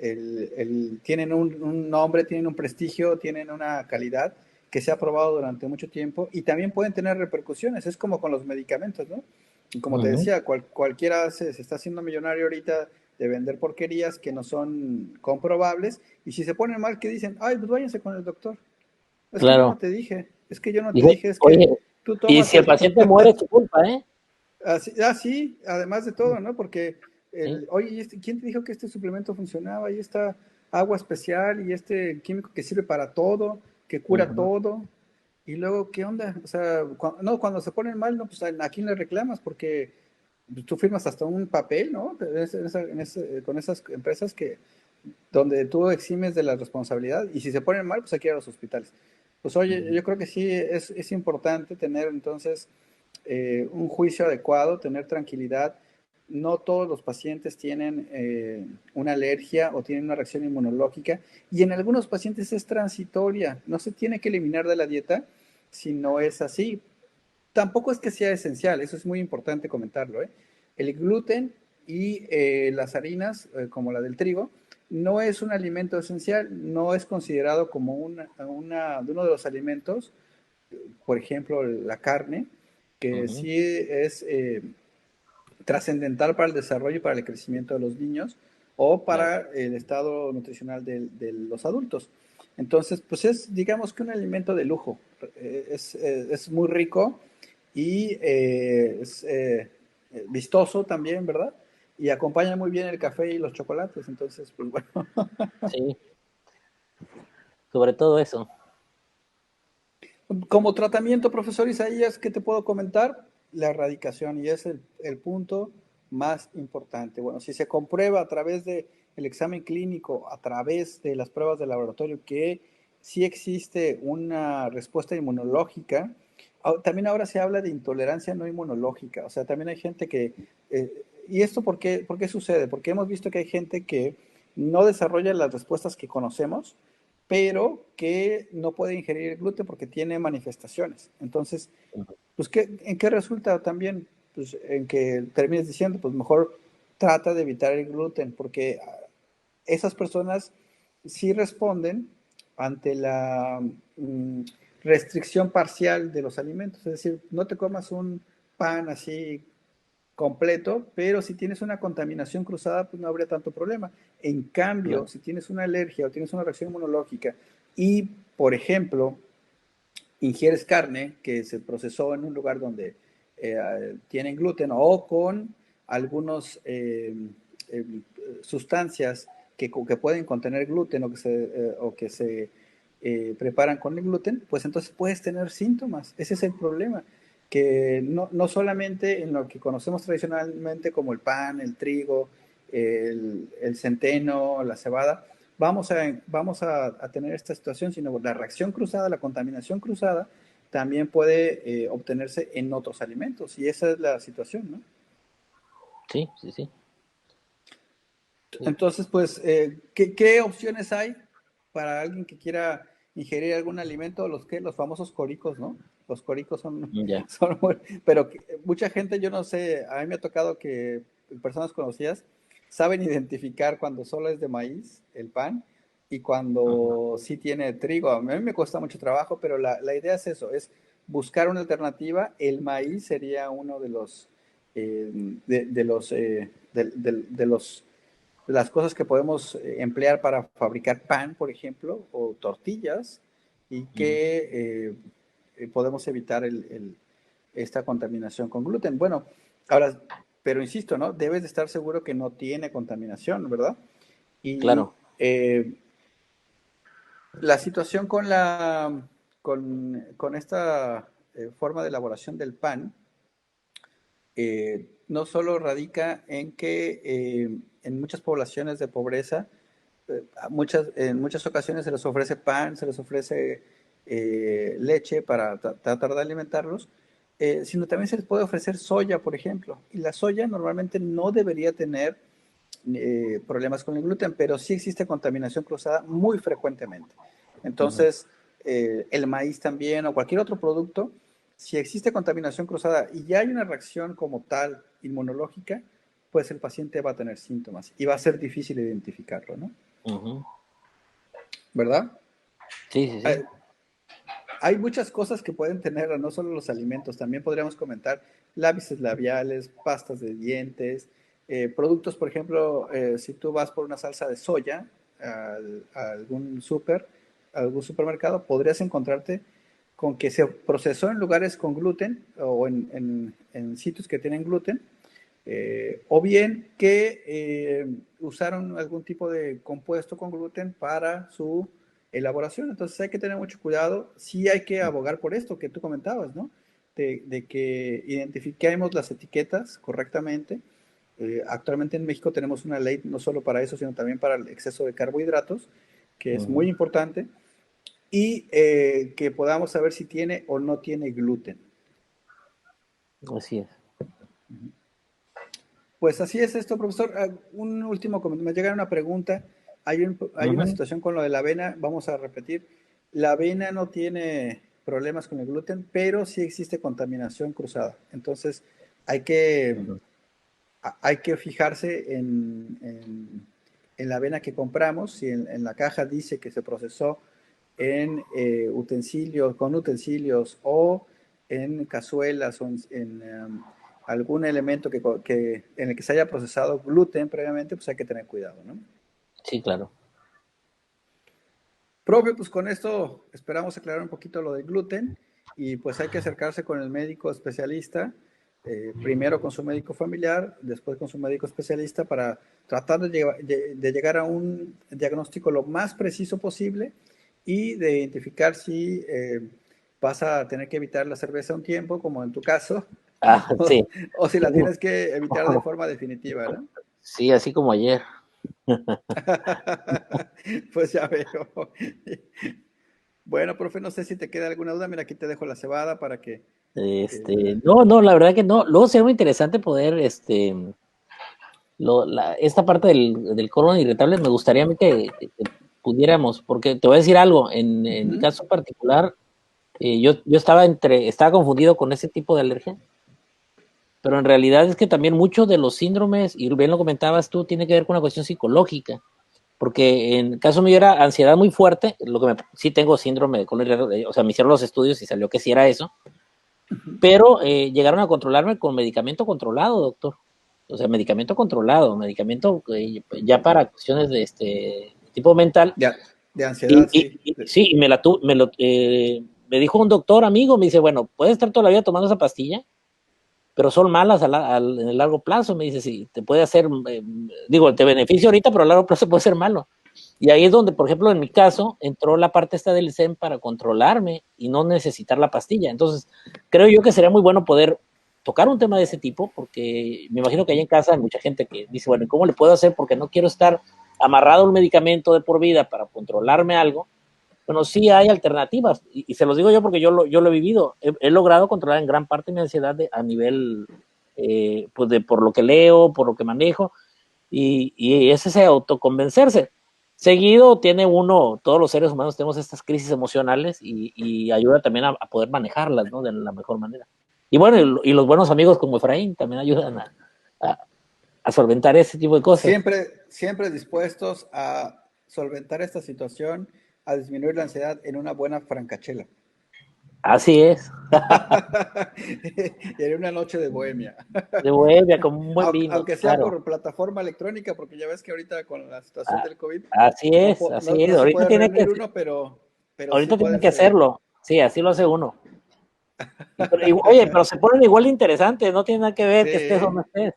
tienen un nombre, tienen un prestigio, tienen una calidad que se ha probado durante mucho tiempo y también pueden tener repercusiones. Es como con los medicamentos, ¿no? Y como te Ujú. decía, cualquiera se está haciendo millonario ahorita de vender porquerías que no son comprobables y si se ponen mal, ¿qué dicen? Ay, pues váyanse con el doctor. Es que yo no Claro. te dije, es que yo no te Digo, dije, es que oye, tú y si el tómatelo. paciente muere es tu culpa, ¿eh? Así, sí, además de todo, ¿no? Porque, Sí. oye, ¿quién te dijo que este suplemento funcionaba? Y esta agua especial y este químico que sirve para todo, que cura Ujú. todo. Y luego, ¿qué onda? O sea, no, cuando se ponen mal, no, pues a quién le reclamas, porque tú firmas hasta un papel, ¿no? Con esas empresas que, donde tú eximes de la responsabilidad, y si se ponen mal, pues hay que ir a los hospitales. Pues oye, Ujú. yo creo que sí es importante tener entonces un juicio adecuado, tener tranquilidad. No todos los pacientes tienen una alergia o tienen una reacción inmunológica y en algunos pacientes es transitoria, no se tiene que eliminar de la dieta si no es así. Tampoco es que sea esencial, eso es muy importante comentarlo, ¿eh? El gluten y las harinas, como la del trigo, no es un alimento esencial, no es considerado como de uno de los alimentos, por ejemplo, la carne, que Ujú. sí es trascendental para el desarrollo y para el crecimiento de los niños o Claro. para el estado nutricional de los adultos. Entonces, pues es, digamos que un alimento de lujo. Es muy rico y es vistoso también, ¿verdad? Y acompaña muy bien el café y los chocolates. Entonces, pues bueno. Sí, sobre todo eso. Como tratamiento, profesor Isaías, ¿qué te puedo comentar? La erradicación, y es el punto más importante. Bueno, si se comprueba a través del examen clínico, a través de las pruebas de laboratorio, que sí existe una respuesta inmunológica, también ahora se habla de intolerancia no inmunológica, o sea, también hay gente que, ¿y esto por qué sucede? Porque hemos visto que hay gente que no desarrolla las respuestas que conocemos, pero que no puede ingerir el gluten porque tiene manifestaciones. Entonces, Ujú. pues, ¿en qué resulta también? Pues en que termines diciendo, pues mejor trata de evitar el gluten, porque esas personas sí responden ante la restricción parcial de los alimentos. Es decir, no te comas un pan así completo, pero si tienes una contaminación cruzada, pues no habría tanto problema. En cambio, Claro. si tienes una alergia o tienes una reacción inmunológica y, por ejemplo, ingieres carne que se procesó en un lugar donde tienen gluten o con algunas eh, sustancias que pueden contener gluten o que se preparan con el gluten, pues entonces puedes tener síntomas. Ese es el problema, que no solamente en lo que conocemos tradicionalmente como el pan, el trigo, el centeno, la cebada, vamos a tener esta situación, sino la reacción cruzada, la contaminación cruzada, también puede obtenerse en otros alimentos. Y esa es la situación, ¿no? Sí, sí, sí. Sí. Entonces, pues, ¿qué opciones hay para alguien que quiera ingerir algún alimento? Los famosos coricos, ¿no? Los coricos son, Ya. pero mucha gente, yo no sé, a mí me ha tocado que personas conocidas saben identificar cuando solo es de maíz el pan y Ujú. cuando sí tiene trigo. A mí me cuesta mucho trabajo, pero la idea es eso, es buscar una alternativa. El maíz sería uno de los, de los de las cosas que podemos emplear para fabricar pan, por ejemplo, o tortillas, y Ujú. que podemos evitar esta contaminación con gluten. Bueno, ahora, pero insisto, ¿no? Debes de estar seguro que no tiene contaminación, ¿verdad? Y Claro. la situación con esta forma de elaboración del pan no solo radica en que en muchas poblaciones de pobreza, en muchas ocasiones se les ofrece pan, se les ofrece leche para tratar de alimentarlos, sino también se les puede ofrecer soya, por ejemplo. Y la soya normalmente no debería tener problemas con el gluten, pero sí existe contaminación cruzada muy frecuentemente. Ujú. Entonces, el maíz también o cualquier otro producto, si existe contaminación cruzada y ya hay una reacción como tal inmunológica, pues el paciente va a tener síntomas y va a ser difícil identificarlo, ¿no? Ujú. ¿Verdad? Sí, sí, Hay, sí. hay muchas cosas que pueden tener, no solo los alimentos, también podríamos comentar lápices labiales, pastas de dientes, productos, por ejemplo, si tú vas por una salsa de soya a algún supermercado, podrías encontrarte con que se procesó en lugares con gluten o en sitios que tienen gluten, o bien que usaron algún tipo de compuesto con gluten para su elaboración. Entonces hay que tener mucho cuidado. Sí hay que abogar por esto que tú comentabas, ¿no? De que identifiquemos las etiquetas correctamente. Actualmente en México tenemos una ley no solo para eso, sino también para el exceso de carbohidratos, que es muy Ujú. importante, y que podamos saber si tiene o no tiene gluten. Así es. Pues así es esto, profesor. Un último comentario. Me llega una pregunta. Hay una Ujú. situación con lo de la avena. Vamos a repetir. La avena no tiene problemas con el gluten, pero sí existe contaminación cruzada. Entonces, hay que, Ujú. hay que fijarse en la avena que compramos. Si en la caja dice que se procesó en utensilios, con utensilios o en cazuelas o algún elemento en el que se haya procesado gluten previamente, pues hay que tener cuidado, ¿no? Sí, claro. Profe, pues con esto esperamos aclarar un poquito lo del gluten y pues hay que acercarse con el médico especialista, primero con su médico familiar, después con su médico especialista para tratar de llegar a un diagnóstico lo más preciso posible y de identificar si vas a tener que evitar la cerveza un tiempo, como en tu caso, Ah, o, sí. o si la tienes que evitar de forma definitiva, ¿no? Sí, así como ayer. Pues ya veo. Bueno, profe, no sé si te queda alguna duda. Mira, aquí te dejo la cebada para que... el- No, no, la verdad que no. Luego sería muy interesante poder, esta parte del colon irritable me gustaría a mí que pudiéramos, porque te voy a decir algo, en mi Ujú, caso particular, yo estaba confundido con ese tipo de alergia, pero en realidad es que también muchos de los síndromes, y bien lo comentabas tú, tiene que ver con una cuestión psicológica, porque en el caso mío era ansiedad muy fuerte, sí tengo síndrome de colon irritable, o sea, me hicieron los estudios y salió que sí era eso, ujú. pero llegaron a controlarme con medicamento controlado, doctor. O sea, medicamento controlado, medicamento ya para cuestiones de este tipo mental. De, de ansiedad, sí. Sí, y me dijo un doctor amigo, me dice, bueno, puedes estar toda la vida tomando esa pastilla, pero son malas en el largo plazo. Me dice, sí, te puede hacer, te beneficia ahorita, pero a largo plazo puede ser malo. Y ahí es donde, por ejemplo, en mi caso, entró la parte esta del Zen para controlarme y no necesitar la pastilla. Entonces, creo yo que sería muy bueno poder tocar un tema de ese tipo, porque me imagino que hay en casa hay mucha gente que dice, bueno, ¿cómo le puedo hacer? Porque no quiero estar amarrado a un medicamento de por vida para controlarme algo. Bueno, sí hay alternativas, y se los digo yo porque yo lo he vivido. He logrado controlar en gran parte mi ansiedad a nivel, pues, por lo que leo, por lo que manejo, y es ese autoconvencerse. Seguido tiene uno, todos los seres humanos tenemos estas crisis emocionales y ayuda también a poder manejarlas, ¿no? De la mejor manera. Y bueno, y los buenos amigos como Efraín también ayudan a, a solventar ese tipo de cosas. Siempre dispuestos a solventar esta situación, a disminuir la ansiedad en una buena francachela. Así es, Y en una noche de bohemia. de Bohemia, con un buen vino, Aunque sea claro. por plataforma electrónica, porque ya ves que ahorita con la situación del COVID Así es, así es. no se puede reunir uno, pero sí Ahorita tiene puedes... que hacerlo. Sí, así lo hace uno. Oye, pero se ponen igual de interesantes, no tiene nada que ver que estés o no Sí, estés.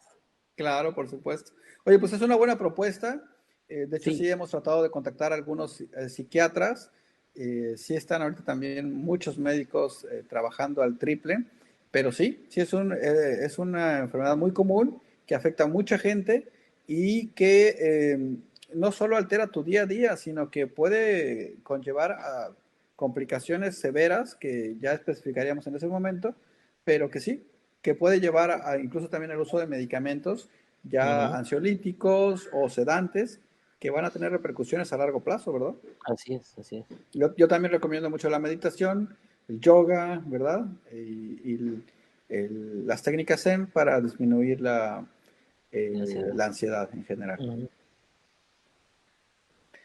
claro, por supuesto. Oye, pues es una buena propuesta. De hecho, Sí, sí hemos tratado de contactar a algunos psiquiatras. Sí están ahorita también muchos médicos trabajando al triple, pero sí es una enfermedad muy común que afecta a mucha gente y que no solo altera tu día a día, sino que puede conllevar a complicaciones severas que ya especificaríamos en ese momento, pero que sí, que puede llevar incluso también el uso de medicamentos ya ujú, ansiolíticos o sedantes que van a tener repercusiones a largo plazo, ¿verdad? así es, así es. Yo también recomiendo mucho la meditación, el yoga, ¿verdad? Y las técnicas Zen para disminuir la ansiedad en general.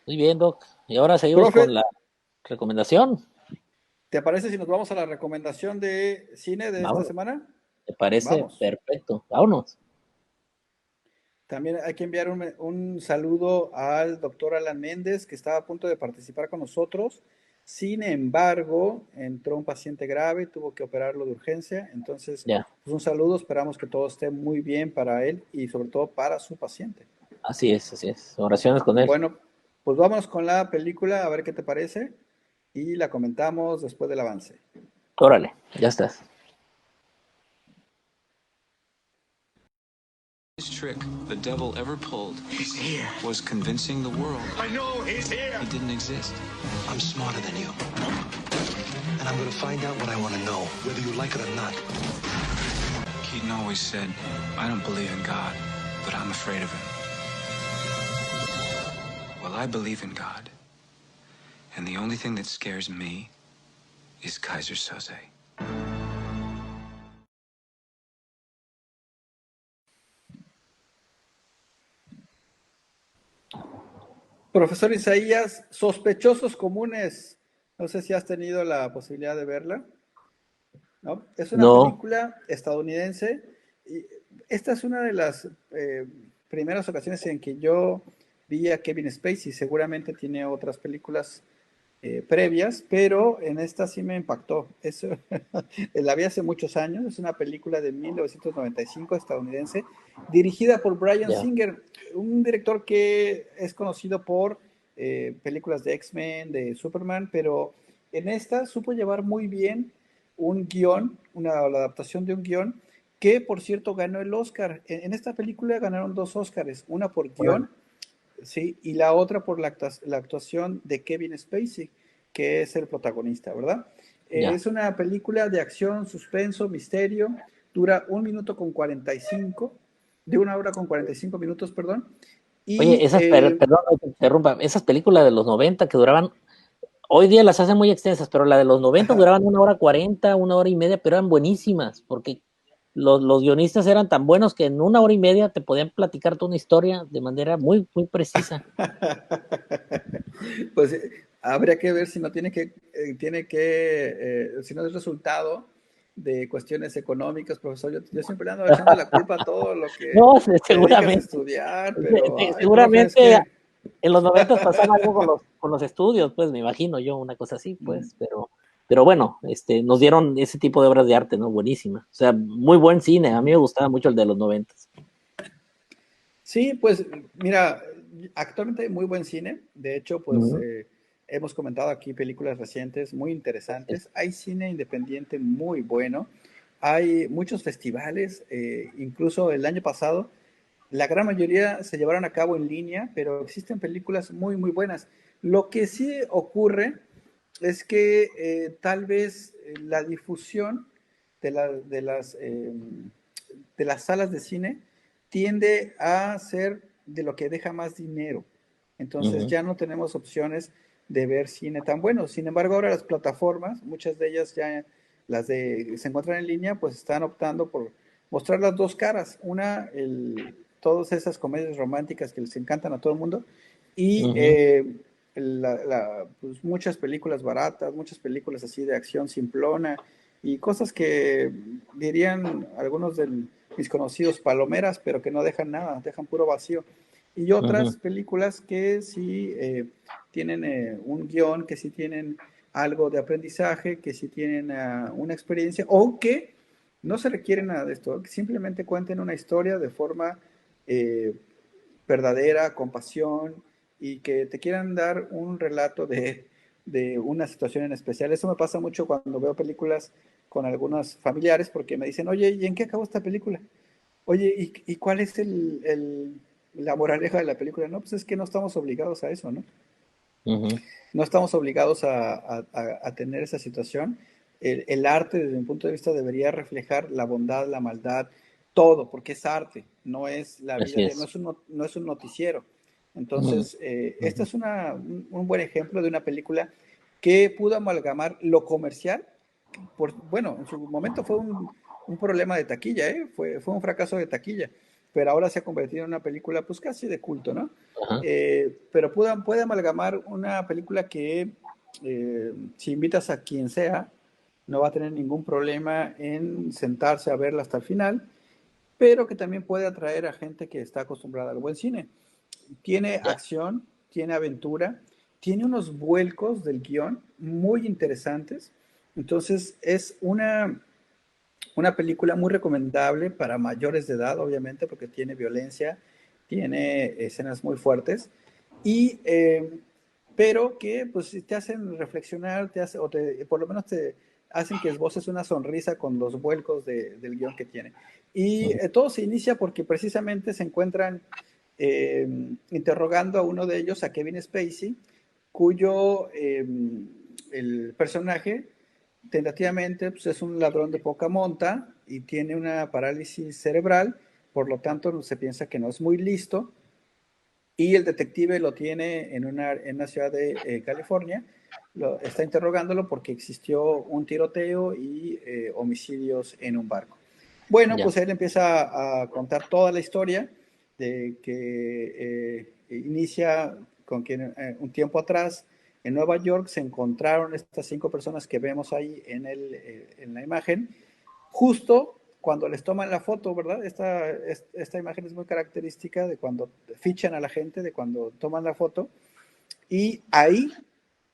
Muy bien, Doc. Y ahora seguimos Profe, con la recomendación. ¿te parece si nos vamos a la recomendación de cine de esta Vamos, semana? ¿te parece? Vamos. Perfecto. Vámonos. También hay que enviar un saludo al doctor Alan Méndez, que estaba a punto de participar con nosotros. Sin embargo, entró un paciente grave, tuvo que operarlo de urgencia. Entonces, Ya, pues un saludo, esperamos que todo esté muy bien para él y sobre todo para su paciente. así es, así es. Oraciones con él. Bueno, pues vámonos con la película, a ver qué te parece y la comentamos después del avance. Órale, ya estás. Trick the devil ever pulled was convincing the world. I know he's here. He didn't exist. I'm smarter than you. And I'm gonna find out what I want to know, whether you like it or not. Keaton always said, I don't believe in God, but I'm afraid of him. Well, I believe in God. And the only thing that scares me is Kaiser Soze. Profesor Isaías, Sospechosos Comunes. No sé si has tenido la posibilidad de verla. ¿No? Es una No, película estadounidense. Y esta es una de las primeras ocasiones en que yo vi a Kevin Spacey. Seguramente tiene otras películas previas, pero en esta sí me impactó. Eso, la vi hace muchos años. Es una película de 1995 estadounidense, dirigida por Bryan ya. Singer, un director que es conocido por películas de X-Men, de Superman, pero en esta supo llevar muy bien un guión, la adaptación de un guión, que por cierto ganó el Oscar. En esta película ganaron 2 Oscars, una por guión, sí, y la otra por la actuación de Kevin Spacey, que es el protagonista, ¿verdad? Ya. Es una película de acción, suspenso, misterio, dura 1 minuto con 45, de 1 hora con 45 minutos, perdón, Oye, y perdón, no te interrumpa, esas películas de los 90 que duraban, hoy día las hacen muy extensas, pero la de los 90 ajá, duraban 1 hora 40, 1 hora y media, pero eran buenísimas, porque los guionistas eran tan buenos que en 1 hora y media te podían platicar toda una historia de manera muy, muy precisa. pues habría que ver si no si no es resultado de cuestiones económicas, profesor. Yo siempre le ando echando la culpa a todo lo que No, te dedicas a seguramente, estudiar, pero, ay, profe, es seguramente que en los 90 pasaba algo con los estudios, pues me imagino yo, una cosa así, pues, pero bueno, nos dieron ese tipo de obras de arte, ¿no? Buenísima. O sea, muy buen cine. A mí me gustaba mucho el de los 90. sí, pues mira, actualmente hay muy buen cine. De hecho, pues hemos comentado aquí películas recientes muy interesantes. Hay cine independiente muy bueno. Hay muchos festivales, incluso el año pasado, la gran mayoría se llevaron a cabo en línea, pero existen películas muy, muy buenas. Lo que sí ocurre es que tal vez la difusión de, de las salas de cine tiende a ser de lo que deja más dinero. Entonces Ujú. ya no tenemos opciones de ver cine tan bueno. Sin embargo, ahora las plataformas, muchas de ellas ya las de se encuentran en línea, pues están optando por mostrar las dos caras. Una, todas esas comedias románticas que les encantan a todo el mundo y Ujú. pues muchas películas baratas, muchas películas así de acción simplona y cosas que dirían algunos de mis conocidos palomeras, pero que no dejan nada, dejan puro vacío. Y Ujú. otras películas que sí tienen un guión, que sí tienen algo de aprendizaje, que sí tienen una experiencia, o que no se requiere nada de esto, que simplemente cuenten una historia de forma eh, verdadera, con pasión, y que te quieran dar un relato de una situación en especial. Eso me pasa mucho cuando veo películas con algunos familiares, porque me dicen, oye, ¿y en qué acabó esta película? Oye, ¿y cuál es la moraleja de la película? No, pues es que no estamos obligados a eso, ¿no? Ujú. No estamos obligados a tener esa situación. El arte, desde mi punto de vista, debería reflejar la bondad, la maldad, todo, porque es arte, no es la vida Así diaria, es. no es un noticiero. Ujú. Entonces, este Ujú. es un buen ejemplo de una película que pudo amalgamar lo comercial. Bueno, en su momento fue un problema de taquilla, ¿eh? Fue un fracaso de taquilla, pero ahora se ha convertido en una película pues casi de culto, ¿no? Ajá. Pero puede amalgamar una película que si invitas a quien sea, no va a tener ningún problema en sentarse a verla hasta el final, pero que también puede atraer a gente que está acostumbrada al buen cine. Tiene Ya. acción, tiene aventura, tiene unos vuelcos del guión muy interesantes. Entonces es una película muy recomendable para mayores de edad, obviamente, porque tiene violencia, tiene escenas muy fuertes, y, pero que pues te hacen reflexionar, por lo menos te hacen que esboces una sonrisa con los vuelcos del guión que tiene. Y todo se inicia porque precisamente se encuentran interrogando a uno de ellos, a Kevin Spacey, cuyo el personaje tentativamente pues, es un ladrón de poca monta y tiene una parálisis cerebral, por lo tanto se piensa que no es muy listo, y el detective lo tiene en una ciudad de California, está interrogándolo porque existió un tiroteo y homicidios en un barco. Bueno, Ya. pues él empieza a contar toda la historia de que inicia con que un tiempo atrás en Nueva York se encontraron estas 5 personas que vemos ahí en la imagen, justo cuando les toman la foto, ¿verdad? Esta imagen es muy característica de cuando fichan a la gente, de cuando toman la foto, y ahí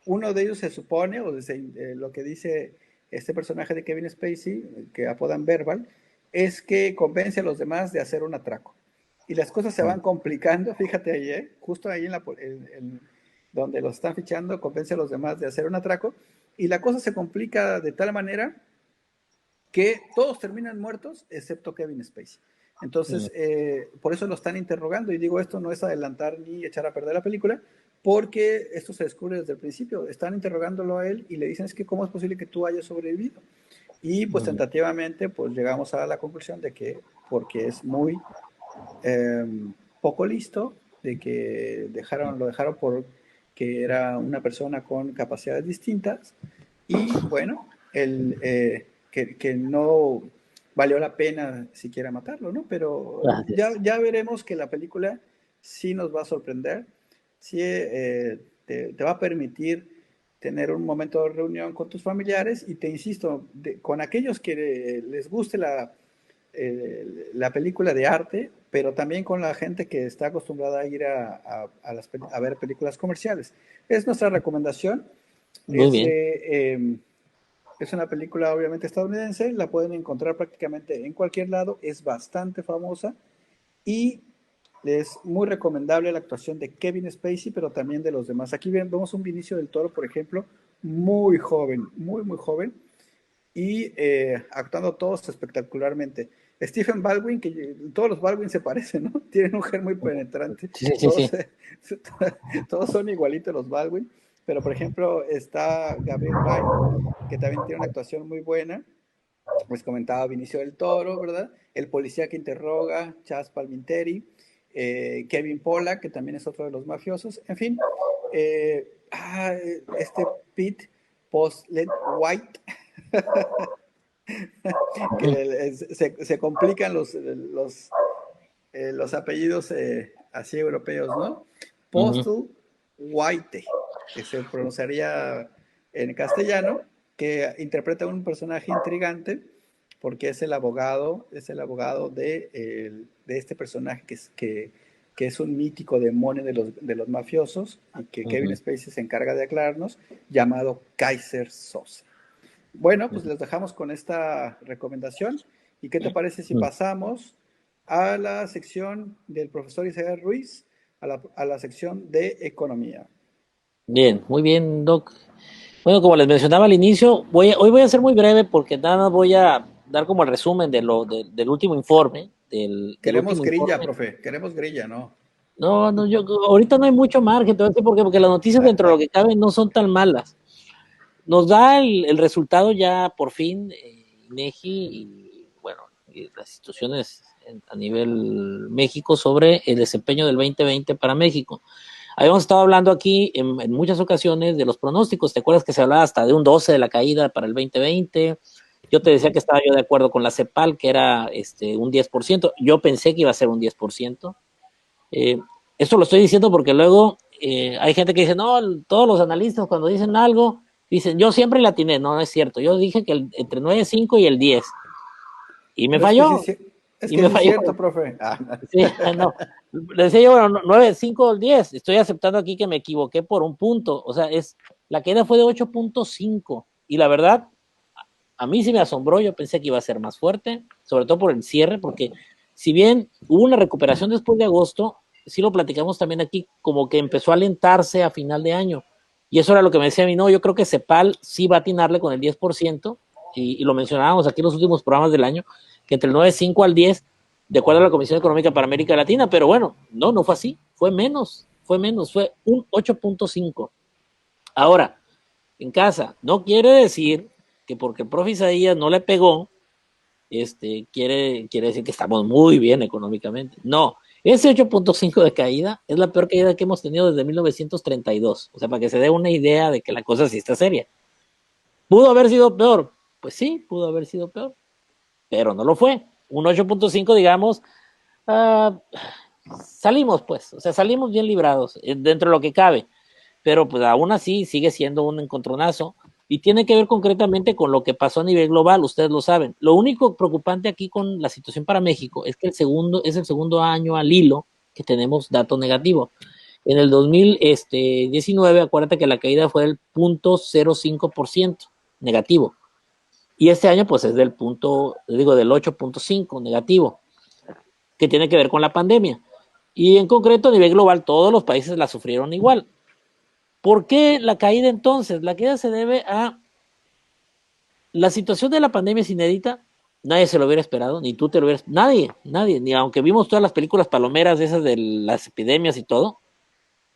uno de ellos se supone, o lo que dice este personaje de Kevin Spacey, que apodan Verbal, es que convence a los demás de hacer un atraco. Y las cosas se van complicando, fíjate ahí, justo ahí donde los están fichando, convence a los demás de hacer un atraco, y la cosa se complica de tal manera que todos terminan muertos excepto Kevin Spacey. Entonces, por eso lo están interrogando, y digo, esto no es adelantar ni echar a perder la película, porque esto se descubre desde el principio. Están interrogándolo a él y le dicen, es que cómo es posible que tú hayas sobrevivido. Y pues tentativamente pues llegamos a la conclusión de que porque es muy poco listo, de que lo dejaron por que era una persona con capacidades distintas, y bueno, que no valió la pena siquiera matarlo, ¿no? Pero ya veremos que la película sí nos va a sorprender, sí te va a permitir tener un momento de reunión con tus familiares, y te insisto, con aquellos que les guste la película de arte, pero también con la gente que está acostumbrada a ir a ver películas comerciales. Es nuestra recomendación. Muy bien. Es una película obviamente estadounidense, la pueden encontrar prácticamente en cualquier lado, es bastante famosa, y es muy recomendable la actuación de Kevin Spacey, pero también de los demás. Aquí vemos un Benicio del Toro, por ejemplo, muy joven, muy joven, y actuando todos espectacularmente. Stephen Baldwin, que todos los Baldwin se parecen, ¿no? Tienen un gen muy penetrante. Sí, sí, sí. Todos son igualitos los Baldwin, pero por ejemplo está Gabriel Byrne, que también tiene una actuación muy buena. Pues comentaba Vinicio del Toro, ¿verdad? El policía que interroga, Chaz Palminteri, Kevin Pollak, que también es otro de los mafiosos. En fin, este Pete Postlethwaite, que se complican los apellidos así europeos, ¿no? Postlethwaite, que se pronunciaría en castellano, que interpreta un personaje intrigante porque es el abogado de este personaje que es un mítico demonio de los mafiosos, y que Kevin Spacey se encarga de aclararnos, llamado Kaiser Soze. Bueno, pues les dejamos con esta recomendación. ¿Y qué te parece si pasamos a la sección del profesor Isaías Ruiz, a la sección de economía? Bien, muy bien, Doc. Bueno, como les mencionaba al inicio, hoy voy a ser muy breve porque nada más voy a dar como el resumen del último informe. Queremos grilla, profe, queremos grilla, ¿no? No, yo ahorita no hay mucho margen, te voy a decir por qué, porque las noticias dentro de lo que cabe no son tan malas. Nos da el resultado ya por fin INEGI y bueno, y las instituciones a nivel México sobre el desempeño del 2020 para México. Habíamos estado hablando aquí en muchas ocasiones de los pronósticos. ¿Te acuerdas que se hablaba hasta de un 12 de la caída para el 2020? Yo te decía que estaba yo de acuerdo con la CEPAL, que era un 10%. Yo pensé que iba a ser un 10%. Esto lo estoy diciendo porque luego hay gente que dice, no, todos los analistas cuando dicen algo, dicen, yo siempre la atiné. No, no es cierto. Yo dije que entre 9.5 y el 10. Y me Pero es que sí, falló. es Y que me sí es falló. cierto, profe. Sí, no. Le decía yo, bueno, 9.5 o el 10. Estoy aceptando aquí que me equivoqué por un punto. O sea, la caída fue de 8.5. Y la verdad, a mí sí me asombró. Yo pensé que iba a ser más fuerte, sobre todo por el cierre, porque si bien hubo una recuperación después de agosto, sí lo platicamos también aquí, como que empezó a alentarse a final de año. Y eso era lo que me decía a mí, no, yo creo que CEPAL sí va a atinarle con el 10%, y lo mencionábamos aquí en los últimos programas del año, que entre el 9.5 al 10, de acuerdo a la Comisión Económica para América Latina, pero bueno, no fue así, fue un 8.5. Ahora, en casa, no quiere decir que porque el profe Isaías no le pegó, quiere decir que estamos muy bien económicamente. No, ese 8.5 de caída es la peor caída que hemos tenido desde 1932. O sea, para que se dé una idea de que la cosa sí está seria. ¿Pudo haber sido peor? Pues sí, pudo haber sido peor, pero no lo fue. Un 8.5, digamos, uh, salimos pues, o sea, salimos bien librados dentro de lo que cabe, pero pues aún así sigue siendo un encontronazo y tiene que ver concretamente con lo que pasó a nivel global, ustedes lo saben. Lo único preocupante aquí con la situación para México es que es el segundo año al hilo que tenemos dato negativo. En el 2019, acuérdate que la caída fue del 0.05% negativo. Y este año pues es del 8.5 negativo, que tiene que ver con la pandemia. Y en concreto a nivel global todos los países la sufrieron igual. ¿Por qué la caída entonces? La caída se debe a la situación de la pandemia es inédita, nadie se lo hubiera esperado, ni tú te lo hubieras, nadie, ni aunque vimos todas las películas palomeras esas de las epidemias y todo,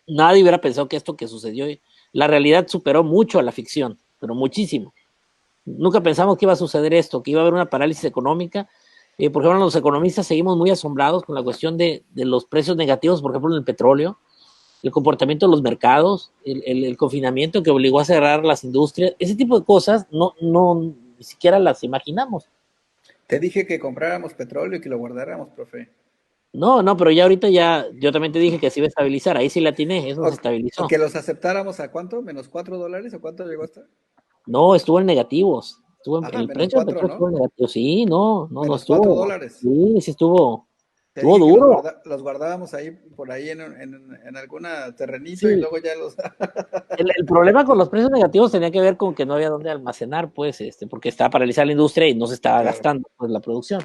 nadie hubiera pensado que esto que sucedió, la realidad superó mucho a la ficción, pero muchísimo. Nunca pensamos que iba a suceder esto, que iba a haber una parálisis económica. Por ejemplo, los economistas seguimos muy asombrados con la cuestión de los precios negativos, por ejemplo, en el petróleo, el comportamiento de los mercados, el confinamiento que obligó a cerrar las industrias, ese tipo de cosas ni siquiera las imaginamos. Te dije que compráramos petróleo y que lo guardáramos, profe. No, pero ya ahorita yo también te dije que se iba a estabilizar, ahí sí la atiné, eso se O estabilizó. que los aceptáramos a cuánto, menos $4 o cuánto llegó hasta. No, estuvo en negativos, Ajá, el menos precio del 4, petróleo estuvo ¿no? en negativo, sí, no Menos cuatro estuvo, dólares. sí estuvo, Te estuvo dije que duro, los guardábamos ahí, por ahí en algún terrenito y sí. luego ya los. El problema con los precios negativos tenía que ver con que no había dónde almacenar, pues, porque estaba paralizada la industria y no se estaba Claro. gastando, pues, la producción.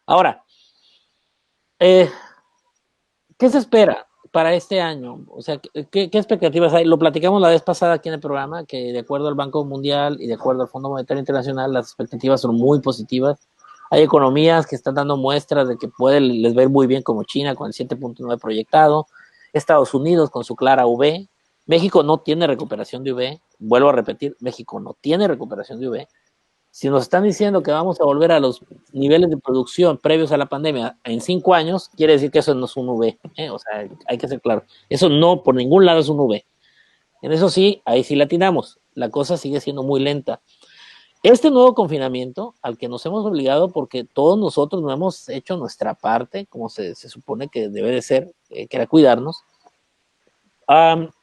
Ahora, eh, ¿qué se espera para este año? O sea, ¿qué expectativas hay? Lo platicamos la vez pasada aquí en el programa, que de acuerdo al Banco Mundial y de acuerdo al Fondo Monetario Internacional, las expectativas son muy positivas. Hay economías que están dando muestras de que les ver muy bien, como China con el 7.9 proyectado, Estados Unidos con su clara V, México no tiene recuperación de V, vuelvo a repetir, México no tiene recuperación de V. Si nos están diciendo que vamos a volver a los niveles de producción previos a la pandemia en 5 años, quiere decir que eso no es un V, ¿eh? O sea, hay que ser claro. Eso no, por ningún lado es un V. En eso sí, ahí sí latinamos. La cosa sigue siendo muy lenta. Este nuevo confinamiento al que nos hemos obligado porque todos nosotros no hemos hecho nuestra parte, como se supone que debe de ser, que era cuidarnos.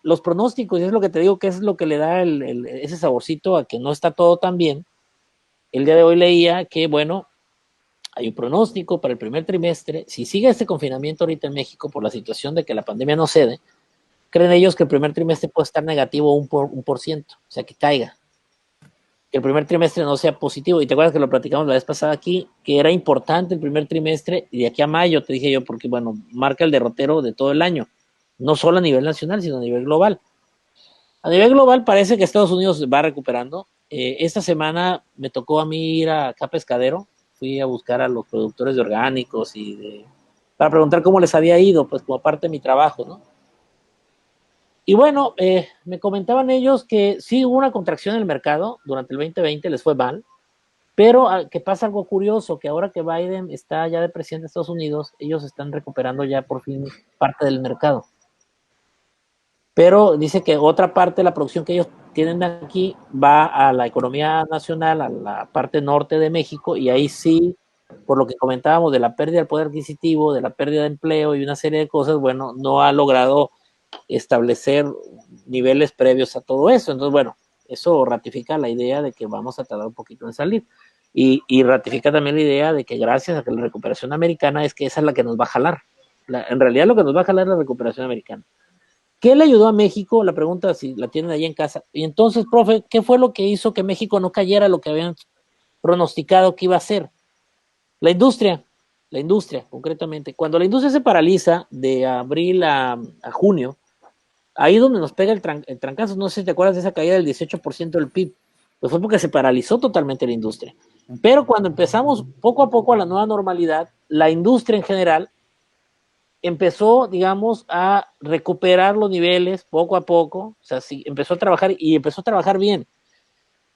Los pronósticos, y es lo que te digo, que es lo que le da ese saborcito a que no está todo tan bien. El día de hoy leía que, bueno, hay un pronóstico para el primer trimestre. Si sigue este confinamiento ahorita en México por la situación de que la pandemia no cede, creen ellos que el primer trimestre puede estar negativo un por ciento, o sea, que caiga. Que el primer trimestre no sea positivo. Y te acuerdas que lo platicamos la vez pasada aquí, que era importante el primer trimestre y de aquí a mayo, te dije yo, porque, bueno, marca el derrotero de todo el año, no solo a nivel nacional, sino a nivel global. A nivel global parece que Estados Unidos va recuperando. Esta semana me tocó a mí ir a acá Pescadero, fui a buscar a los productores de orgánicos para preguntar cómo les había ido, pues como parte de mi trabajo, ¿no? Y bueno, me comentaban ellos que sí hubo una contracción en el mercado durante el 2020, les fue mal, pero que pasa algo curioso, que ahora que Biden está ya de presidente de Estados Unidos, ellos están recuperando ya por fin parte del mercado. Pero dice que otra parte de la producción que ellos tienen aquí va a la economía nacional, a la parte norte de México, y ahí sí, por lo que comentábamos de la pérdida del poder adquisitivo, de la pérdida de empleo y una serie de cosas, bueno, no ha logrado establecer niveles previos a todo eso. Entonces, bueno, eso ratifica la idea de que vamos a tardar un poquito en salir. Y ratifica también la idea de que gracias a que la recuperación americana es que esa es la que nos va a jalar. En realidad lo que nos va a jalar es la recuperación americana. ¿Qué le ayudó a México? La pregunta si la tienen ahí en casa. Y entonces, profe, ¿qué fue lo que hizo que México no cayera lo que habían pronosticado que iba a ser? La industria concretamente. Cuando la industria se paraliza de abril a junio, ahí es donde nos pega el trancazo. No sé si te acuerdas de esa caída del 18% del PIB. Pues fue porque se paralizó totalmente la industria. Pero cuando empezamos poco a poco a la nueva normalidad, la industria en general empezó, digamos, a recuperar los niveles poco a poco. O sea, sí, empezó a trabajar bien.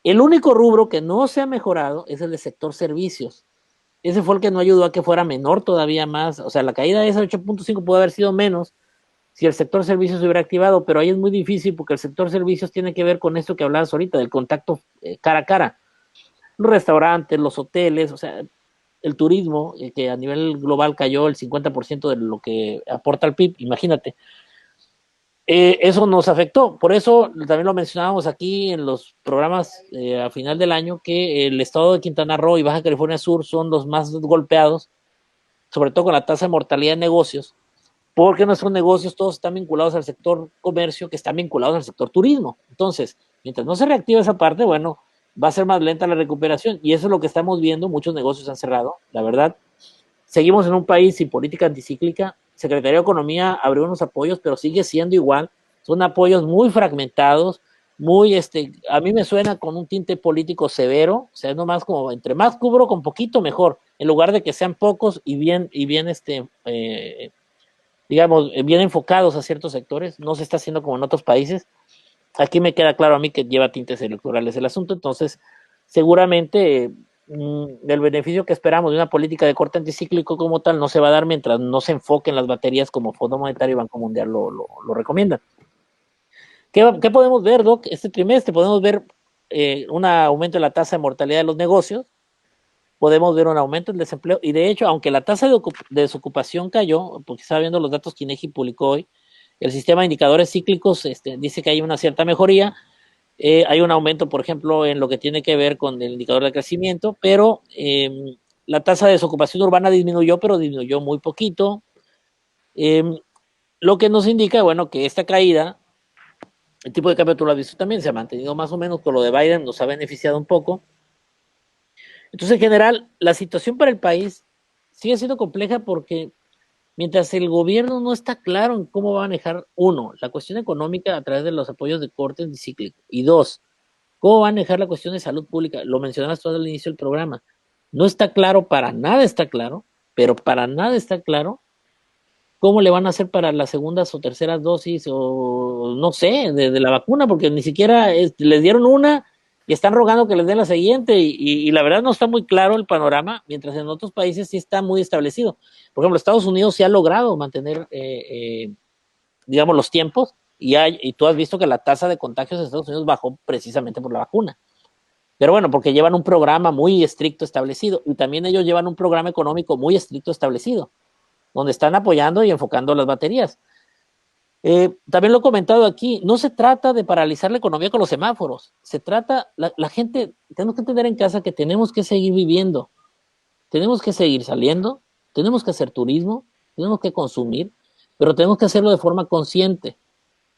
El único rubro que no se ha mejorado es el de sector servicios. Ese fue el que no ayudó a que fuera menor todavía más. O sea, la caída de ese 8.5 pudo haber sido menos si el sector servicios se hubiera activado, pero ahí es muy difícil porque el sector servicios tiene que ver con esto que hablabas ahorita, del contacto cara a cara. Los restaurantes, los hoteles, o sea, el turismo, que a nivel global cayó el 50% de lo que aporta al PIB, imagínate. Eso nos afectó. Por eso también lo mencionábamos aquí en los programas a final del año, que el estado de Quintana Roo y Baja California Sur son los más golpeados, sobre todo con la tasa de mortalidad de negocios, porque nuestros negocios todos están vinculados al sector comercio, que están vinculados al sector turismo. Entonces, mientras no se reactiva esa parte, bueno, va a ser más lenta la recuperación, y eso es lo que estamos viendo. Muchos negocios han cerrado, la verdad. Seguimos en un país sin política anticíclica. Secretaría de Economía abrió unos apoyos, pero sigue siendo igual. Son apoyos muy fragmentados, muy, a mí me suena con un tinte político severo. O sea, es nomás como, entre más cubro con poquito, mejor, en lugar de que sean pocos y bien, digamos, bien enfocados a ciertos sectores. No se está haciendo como en otros países. Aquí me queda claro a mí que lleva tintes electorales el asunto. Entonces, seguramente el beneficio que esperamos de una política de corte anticíclico como tal no se va a dar mientras no se enfoquen las baterías como Fondo Monetario y Banco Mundial lo recomiendan. ¿Qué podemos ver, Doc? Este trimestre podemos ver un aumento de la tasa de mortalidad de los negocios, podemos ver un aumento del desempleo, y de hecho, aunque la tasa de desocupación cayó, porque estaba viendo los datos que INEGI publicó hoy, el sistema de indicadores cíclicos dice que hay una cierta mejoría. Hay un aumento, por ejemplo, en lo que tiene que ver con el indicador de crecimiento, pero la tasa de desocupación urbana disminuyó, pero disminuyó muy poquito. Lo que nos indica, bueno, que esta caída, el tipo de cambio, tú lo has visto también, se ha mantenido más o menos. Con lo de Biden nos ha beneficiado un poco. Entonces, en general, la situación para el país sigue siendo compleja porque mientras el gobierno no está claro en cómo va a manejar, uno, la cuestión económica a través de los apoyos de corte anticíclico, y dos, cómo va a manejar la cuestión de salud pública. Lo mencionabas todo al inicio del programa. No está claro, para nada está claro, pero para nada está claro cómo le van a hacer para las segundas o terceras dosis, o no sé, de la vacuna, porque ni siquiera les dieron una y están rogando que les den la siguiente, y la verdad no está muy claro el panorama, mientras en otros países sí está muy establecido. Por ejemplo, Estados Unidos sí ha logrado mantener, digamos, los tiempos, y tú has visto que la tasa de contagios de Estados Unidos bajó precisamente por la vacuna. Pero bueno, porque llevan un programa muy estricto establecido, y también ellos llevan un programa económico muy estricto establecido, donde están apoyando y enfocando las baterías. También lo he comentado aquí, no se trata de paralizar la economía con los semáforos, se trata, la gente, tenemos que entender en casa que tenemos que seguir viviendo, tenemos que seguir saliendo, tenemos que hacer turismo, tenemos que consumir, pero tenemos que hacerlo de forma consciente.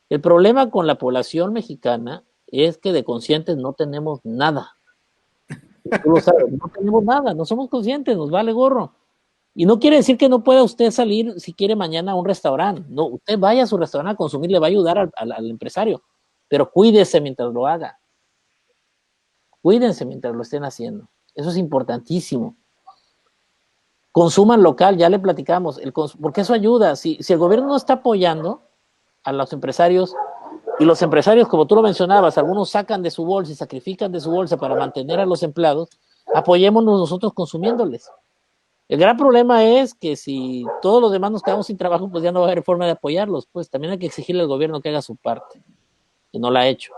El problema con la población mexicana es que de conscientes no tenemos nada. Tú lo sabes, no tenemos nada, no somos conscientes, nos vale gorro. Y no quiere decir que no pueda usted salir si quiere mañana a un restaurante. No, usted vaya a su restaurante a consumir, le va a ayudar al empresario, pero cuídese mientras lo haga. Cuídense mientras lo estén haciendo. Eso es importantísimo. Consuman local, ya le platicamos, porque eso ayuda. Si el gobierno no está apoyando a los empresarios, y los empresarios, como tú lo mencionabas, algunos sacan de su bolsa y sacrifican de su bolsa para mantener a los empleados, apoyémonos nosotros consumiéndoles. El gran problema es que si todos los demás nos quedamos sin trabajo, pues ya no va a haber forma de apoyarlos. Pues también hay que exigirle al gobierno que haga su parte, que no la ha hecho.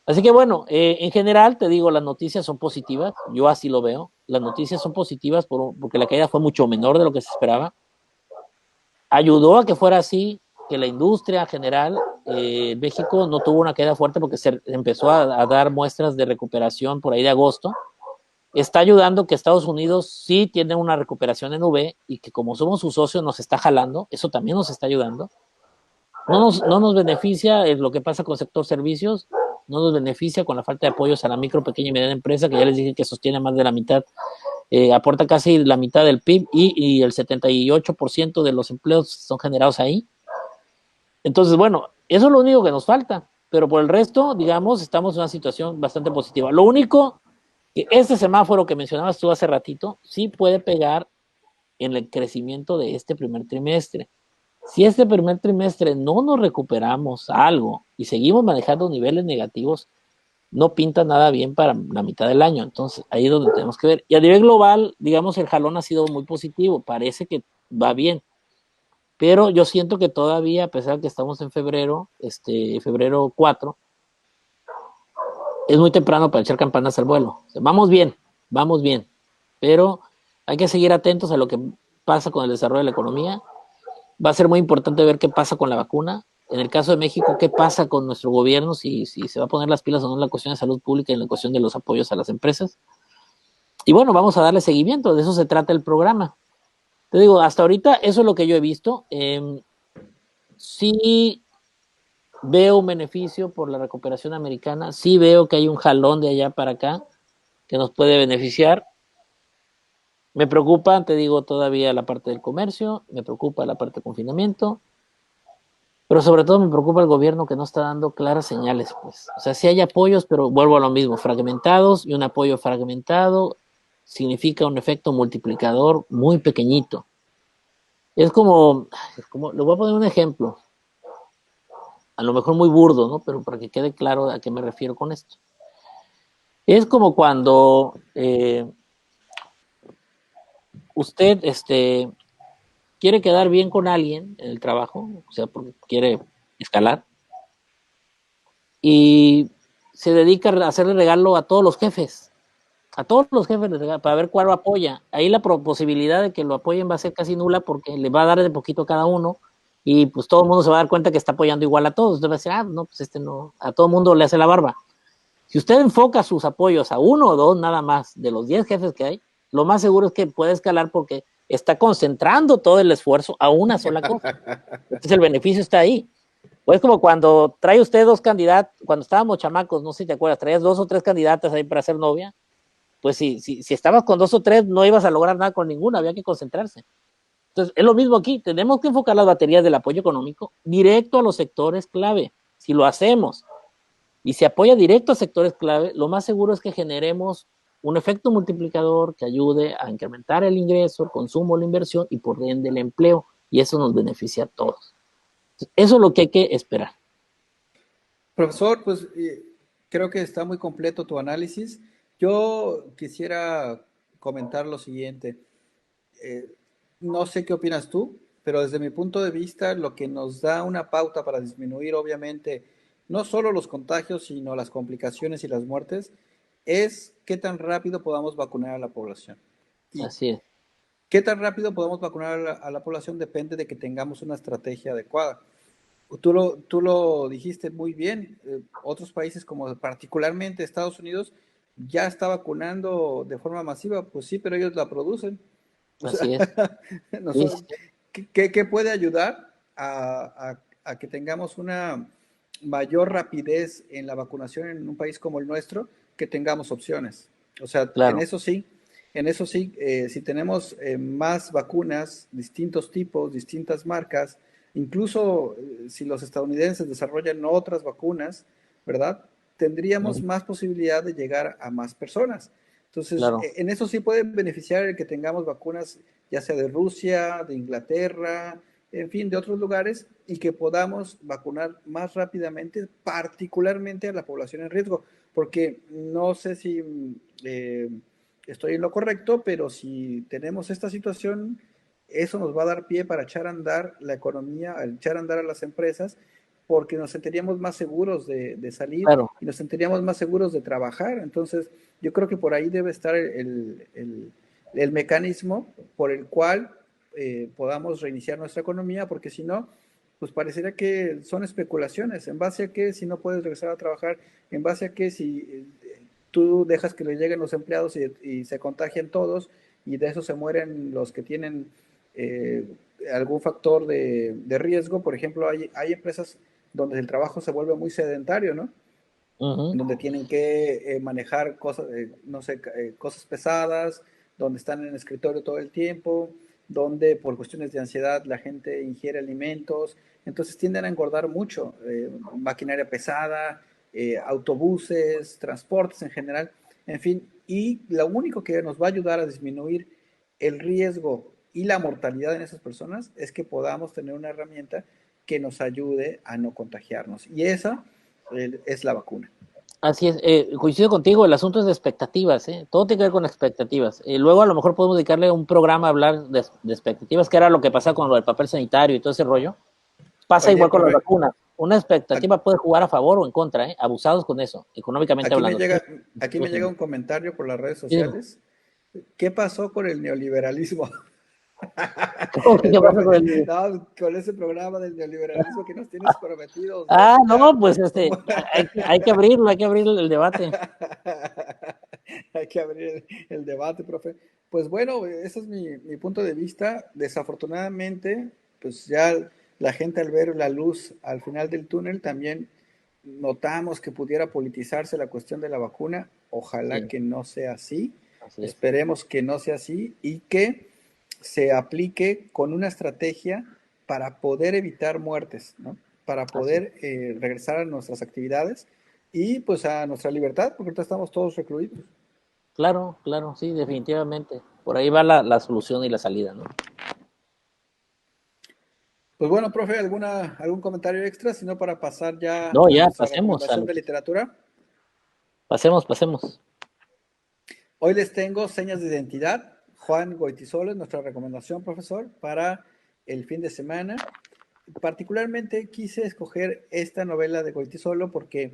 Así que bueno, en general te digo, las noticias son positivas, yo así lo veo, las noticias son positivas porque la caída fue mucho menor de lo que se esperaba, ayudó a que fuera así, que la industria general, México no tuvo una caída fuerte porque se empezó a dar muestras de recuperación por ahí de agosto, está ayudando que Estados Unidos sí tiene una recuperación en V y que como somos su socio nos está jalando, eso también nos está ayudando. No nos beneficia lo que pasa con el sector servicios, no nos beneficia con la falta de apoyos a la micro, pequeña y mediana empresa, que ya les dije que sostiene más de la mitad, aporta casi la mitad del PIB y el 78% de los empleos son generados ahí. Entonces, bueno, eso es lo único que nos falta, pero por el resto, digamos, estamos en una situación bastante positiva. Lo único que este semáforo que mencionabas tú hace ratito, sí puede pegar en el crecimiento de este primer trimestre. Si este primer trimestre no nos recuperamos algo y seguimos manejando niveles negativos, no pinta nada bien para la mitad del año. Entonces, ahí es donde tenemos que ver. Y a nivel global, digamos, el jalón ha sido muy positivo. Parece que va bien. Pero yo siento que todavía, a pesar de que estamos en febrero, febrero 4, es muy temprano para echar campanas al vuelo. O sea, vamos bien. Pero hay que seguir atentos a lo que pasa con el desarrollo de la economía. Va a ser muy importante ver qué pasa con la vacuna. En el caso de México, qué pasa con nuestro gobierno, si se va a poner las pilas o no en la cuestión de salud pública y en la cuestión de los apoyos a las empresas. Y bueno, vamos a darle seguimiento, de eso se trata el programa. Te digo, hasta ahorita eso es lo que yo he visto. Sí veo un beneficio por la recuperación americana, sí veo que hay un jalón de allá para acá que nos puede beneficiar. Me preocupa, te digo, todavía la parte del comercio, me preocupa la parte de confinamiento, pero sobre todo me preocupa el gobierno que no está dando claras señales, pues. O sea, sí hay apoyos, pero vuelvo a lo mismo, fragmentados, y un apoyo fragmentado significa un efecto multiplicador muy pequeñito. Le voy a poner un ejemplo, a lo mejor muy burdo, ¿no? Pero para que quede claro a qué me refiero con esto. Es como cuando usted quiere quedar bien con alguien en el trabajo, o sea, porque quiere escalar, y se dedica a hacerle regalo a todos los jefes, para ver cuál lo apoya. Ahí la posibilidad de que lo apoyen va a ser casi nula porque le va a dar de poquito a cada uno y pues todo el mundo se va a dar cuenta que está apoyando igual a todos. Entonces va a decir, no, pues no, a todo el mundo le hace la barba. Si usted enfoca sus apoyos a uno o dos nada más de los 10 jefes que hay, lo más seguro es que puede escalar porque está concentrando todo el esfuerzo a una sola cosa. Entonces el beneficio está ahí. Pues como cuando trae usted dos candidatos, cuando estábamos chamacos, no sé si te acuerdas, traías 2 o 3 candidatas ahí para ser novia, pues si estabas con 2 o 3 no ibas a lograr nada con ninguna, había que concentrarse. Entonces es lo mismo aquí, tenemos que enfocar las baterías del apoyo económico directo a los sectores clave. Si lo hacemos y se apoya directo a sectores clave, lo más seguro es que generemos un efecto multiplicador que ayude a incrementar el ingreso, el consumo, la inversión y por ende el empleo, y eso nos beneficia a todos. Entonces, eso es lo que hay que esperar. Profesor, pues creo que está muy completo tu análisis. Yo quisiera comentar lo siguiente. Eh, no sé qué opinas tú, pero desde mi punto de vista, lo que nos da una pauta para disminuir, obviamente, no solo los contagios, sino las complicaciones y las muertes, es qué tan rápido podamos vacunar a la población. Y Así es. qué tan rápido podemos vacunar a la población depende de que tengamos una estrategia adecuada. Tú lo dijiste muy bien. Otros países, como particularmente Estados Unidos, ya está vacunando de forma masiva. Pues sí, pero ellos la producen. O sea, Así es. Sí, sí, ¿qué puede ayudar a que tengamos una mayor rapidez en la vacunación en un país como el nuestro? Que tengamos opciones. O sea, claro. en eso sí, si tenemos más vacunas, distintos tipos, distintas marcas, incluso si los estadounidenses desarrollan otras vacunas, ¿verdad? Tendríamos más posibilidad de llegar a más personas. Entonces, Claro. en eso sí pueden beneficiar el que tengamos vacunas, ya sea de Rusia, de Inglaterra, en fin, de otros lugares, y que podamos vacunar más rápidamente, particularmente a la población en riesgo, porque no sé si eh, estoy en lo correcto, pero si tenemos esta situación, eso nos va a dar pie para echar a andar la economía, echar a andar a las empresas, porque nos sentiríamos más seguros de salir Claro. y nos sentiríamos más seguros de trabajar. Entonces, yo creo que por ahí debe estar el mecanismo por el cual podamos reiniciar nuestra economía, porque si no, pues parecería que son especulaciones. ¿En base a qué si no puedes regresar a trabajar? ¿En base a qué si tú dejas que le lleguen los empleados y se contagian todos y de eso se mueren los que tienen eh, algún factor de riesgo? Por ejemplo, hay empresas donde el trabajo se vuelve muy sedentario, ¿no? Ujú. Donde tienen que manejar cosas, no sé, cosas pesadas, donde están en el escritorio todo el tiempo, donde por cuestiones de ansiedad la gente ingiere alimentos, entonces tienden a engordar mucho, maquinaria pesada, autobuses, transportes en general, en fin, y lo único que nos va a ayudar a disminuir el riesgo y la mortalidad en esas personas es que podamos tener una herramienta que nos ayude a no contagiarnos, y esa es la vacuna. Así es, coincido contigo, el asunto es de expectativas, ¿eh? Todo tiene que ver con expectativas. Luego a lo mejor podemos dedicarle un programa a hablar de expectativas, que era lo que pasa con lo del papel sanitario y todo ese rollo. Pasa Oye, igual con las profe, vacunas. Una expectativa puede jugar a favor o en contra, ¿eh? Abusados con eso, económicamente aquí me hablando. llega, aquí me llega un comentario por las redes Sí. sociales. ¿Qué pasó con el neoliberalismo? ¿Cómo que El qué pasa con profe, el... no, con ese programa del neoliberalismo que nos tienes prometidos Ah, desde ya. no, pues hay que abrir el debate. Hay que abrir el debate, profe. Pues bueno, ese es mi punto de vista. Desafortunadamente, pues ya la gente al ver la luz al final del túnel también notamos que pudiera politizarse la cuestión de la vacuna. Ojalá Sí, que no sea así. así es. Esperemos que no sea así y que se aplique con una estrategia para poder evitar muertes, ¿no? Para Así es. poder regresar a nuestras actividades y pues a nuestra libertad, porque ahorita estamos todos recluidos. Claro, claro, sí, definitivamente. Por ahí va la solución y la salida, ¿no? Pues bueno, profe, algún comentario extra, sino para pasar ya No, a ya, nuestra recomendación de literatura. pasemos. Hoy les tengo Señas de Identidad. Juan Goytisolo es nuestra recomendación, profesor, para el fin de semana. Particularmente quise escoger esta novela de Goytisolo porque,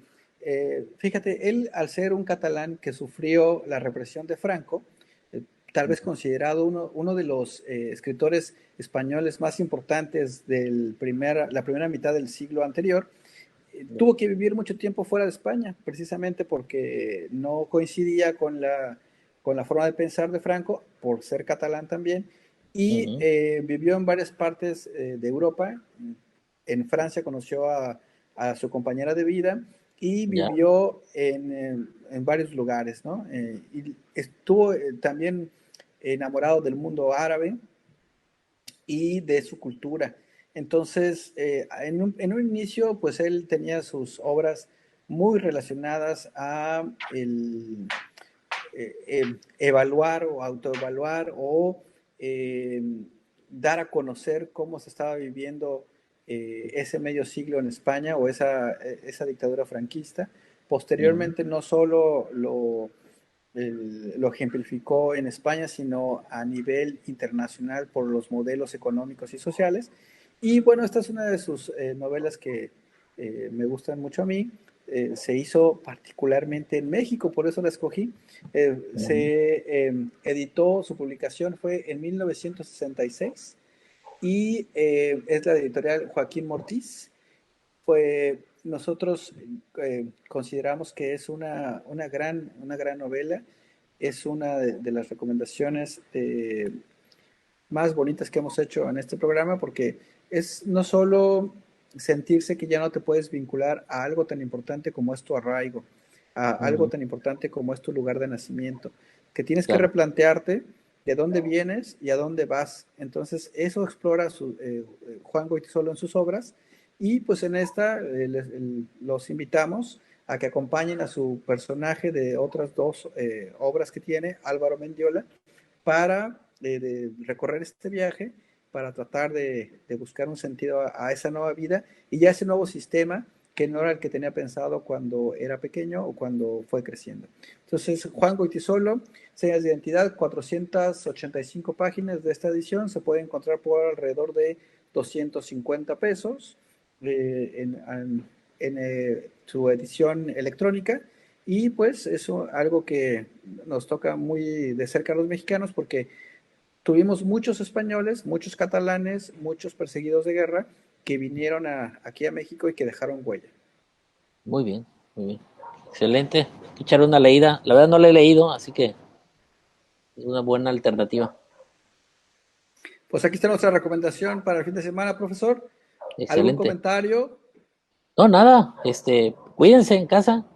fíjate, él al ser un catalán que sufrió la represión de Franco, tal vez considerado uno de los escritores españoles más importantes la primera mitad del siglo anterior, tuvo que vivir mucho tiempo fuera de España, precisamente porque no coincidía con la forma de pensar de Franco, por ser catalán también, y Ujú. vivió en varias partes de Europa. En Francia conoció a su compañera de vida y Ya, vivió en varios lugares, ¿no? Y estuvo también enamorado del mundo árabe y de su cultura. Entonces, en un inicio, pues él tenía sus obras muy relacionadas a evaluar o autoevaluar o eh, dar a conocer cómo se estaba viviendo ese medio siglo en España o esa dictadura franquista. ujú, Posteriormente, no solo lo ejemplificó en España, sino a nivel internacional por los modelos económicos y sociales. Y bueno, esta es una de sus novelas que me gustan mucho a mí. Se hizo particularmente en México, por eso la escogí. ujú. Editó, su publicación fue en 1966 y es la editorial Joaquín Mortiz. Nosotros consideramos que es una gran novela, es una de las recomendaciones más bonitas que hemos hecho en este programa porque es no solo sentirse que ya no te puedes vincular a algo tan importante como es tu arraigo, a algo Ujú. tan importante como es tu lugar de nacimiento, que tienes que Claro. replantearte de dónde vienes y a dónde vas. Entonces, eso explora Juan Goytisolo en sus obras y pues en esta los invitamos a que acompañen a su personaje de otras dos obras que tiene, Álvaro Mendiola, para recorrer este viaje, para tratar de buscar un sentido a esa nueva vida y ya ese nuevo sistema que no era el que tenía pensado cuando era pequeño o cuando fue creciendo. Entonces, Juan Goytisolo, Señas de Identidad, 485 páginas de esta edición, se puede encontrar por alrededor de 250 pesos. en su edición electrónica. Y pues eso algo que nos toca muy de cerca a los mexicanos porque tuvimos muchos españoles, muchos catalanes, muchos perseguidos de guerra que vinieron aquí a México y que dejaron huella. Muy bien, muy bien. Excelente. Hay que echar una leída. La verdad no la he leído, así que es una buena alternativa. Pues aquí está nuestra recomendación para el fin de semana, profesor. ¿Algún Excelente. comentario? No, nada. Cuídense en casa.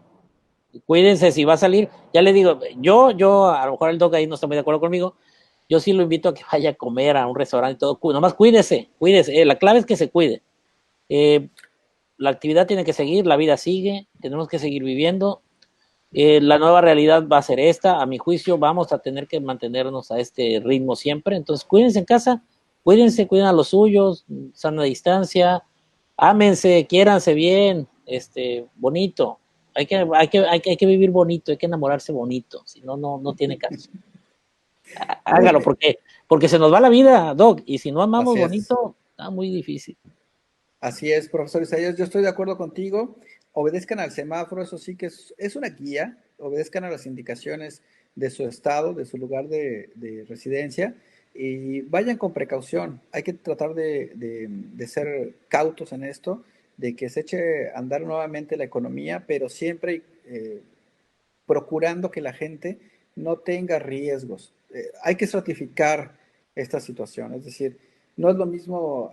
Cuídense si va a salir. Ya le digo, yo, a lo mejor el doc ahí no está muy de acuerdo conmigo. Yo sí lo invito a que vaya a comer a un restaurante y todo. Nomás cuídese, cuídese. La clave es que se cuide. Eh, la actividad tiene que seguir, la vida sigue, tenemos que seguir viviendo. La nueva realidad va a ser esta. A mi juicio, vamos a tener que mantenernos a este ritmo siempre. Entonces, cuídense en casa, cuídense, cuiden a los suyos, sana distancia, ámense, quiéranse bien, bonito. Hay que vivir bonito, hay que enamorarse bonito, si no, no tiene caso. Muy Hágalo, bien. porque se nos va la vida, Doc, y si no amamos Así es. bonito, está muy difícil. Así es, profesor Isaías, yo estoy de acuerdo contigo. Obedezcan al semáforo, eso sí que es una guía. Obedezcan a las indicaciones de su estado, de su lugar de residencia y vayan con precaución. Hay que tratar de ser cautos en esto, de que se eche a andar nuevamente la economía, pero siempre procurando que la gente no tenga riesgos. Hay que estratificar esta situación, es decir, no es lo mismo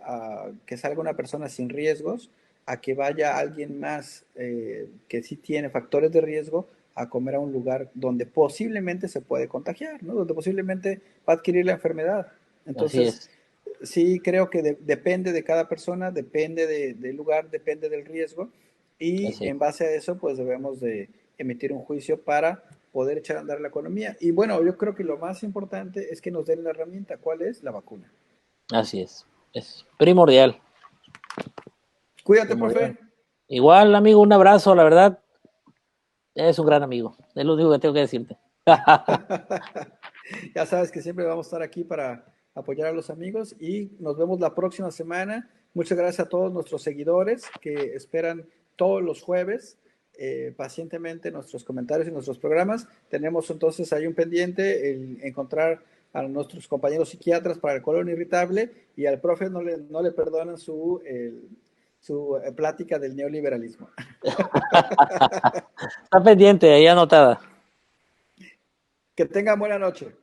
que salga una persona sin riesgos a que vaya alguien más que sí tiene factores de riesgo a comer a un lugar donde posiblemente se puede contagiar, ¿no? Donde posiblemente va a adquirir la enfermedad. Así Entonces, es, sí creo que depende de cada persona, depende del lugar, depende del riesgo y así es. en base a eso pues debemos de emitir un juicio para poder echar a andar la economía. Y bueno, yo creo que lo más importante es que nos den la herramienta. ¿Cuál es? La vacuna. Así es primordial, Cuídate, primordial. profe. Igual, amigo, un abrazo, la verdad, eres un gran amigo, es lo único que tengo que decirte. Ya sabes que siempre vamos a estar aquí para apoyar a los amigos y nos vemos la próxima semana. Muchas gracias a todos nuestros seguidores que esperan todos los jueves pacientemente nuestros comentarios y nuestros programas. Tenemos entonces ahí un pendiente, el encontrar a nuestros compañeros psiquiatras para el colon irritable y al profe no le perdonan su plática del neoliberalismo. Está pendiente, ahí anotada. Que tengan buena noche.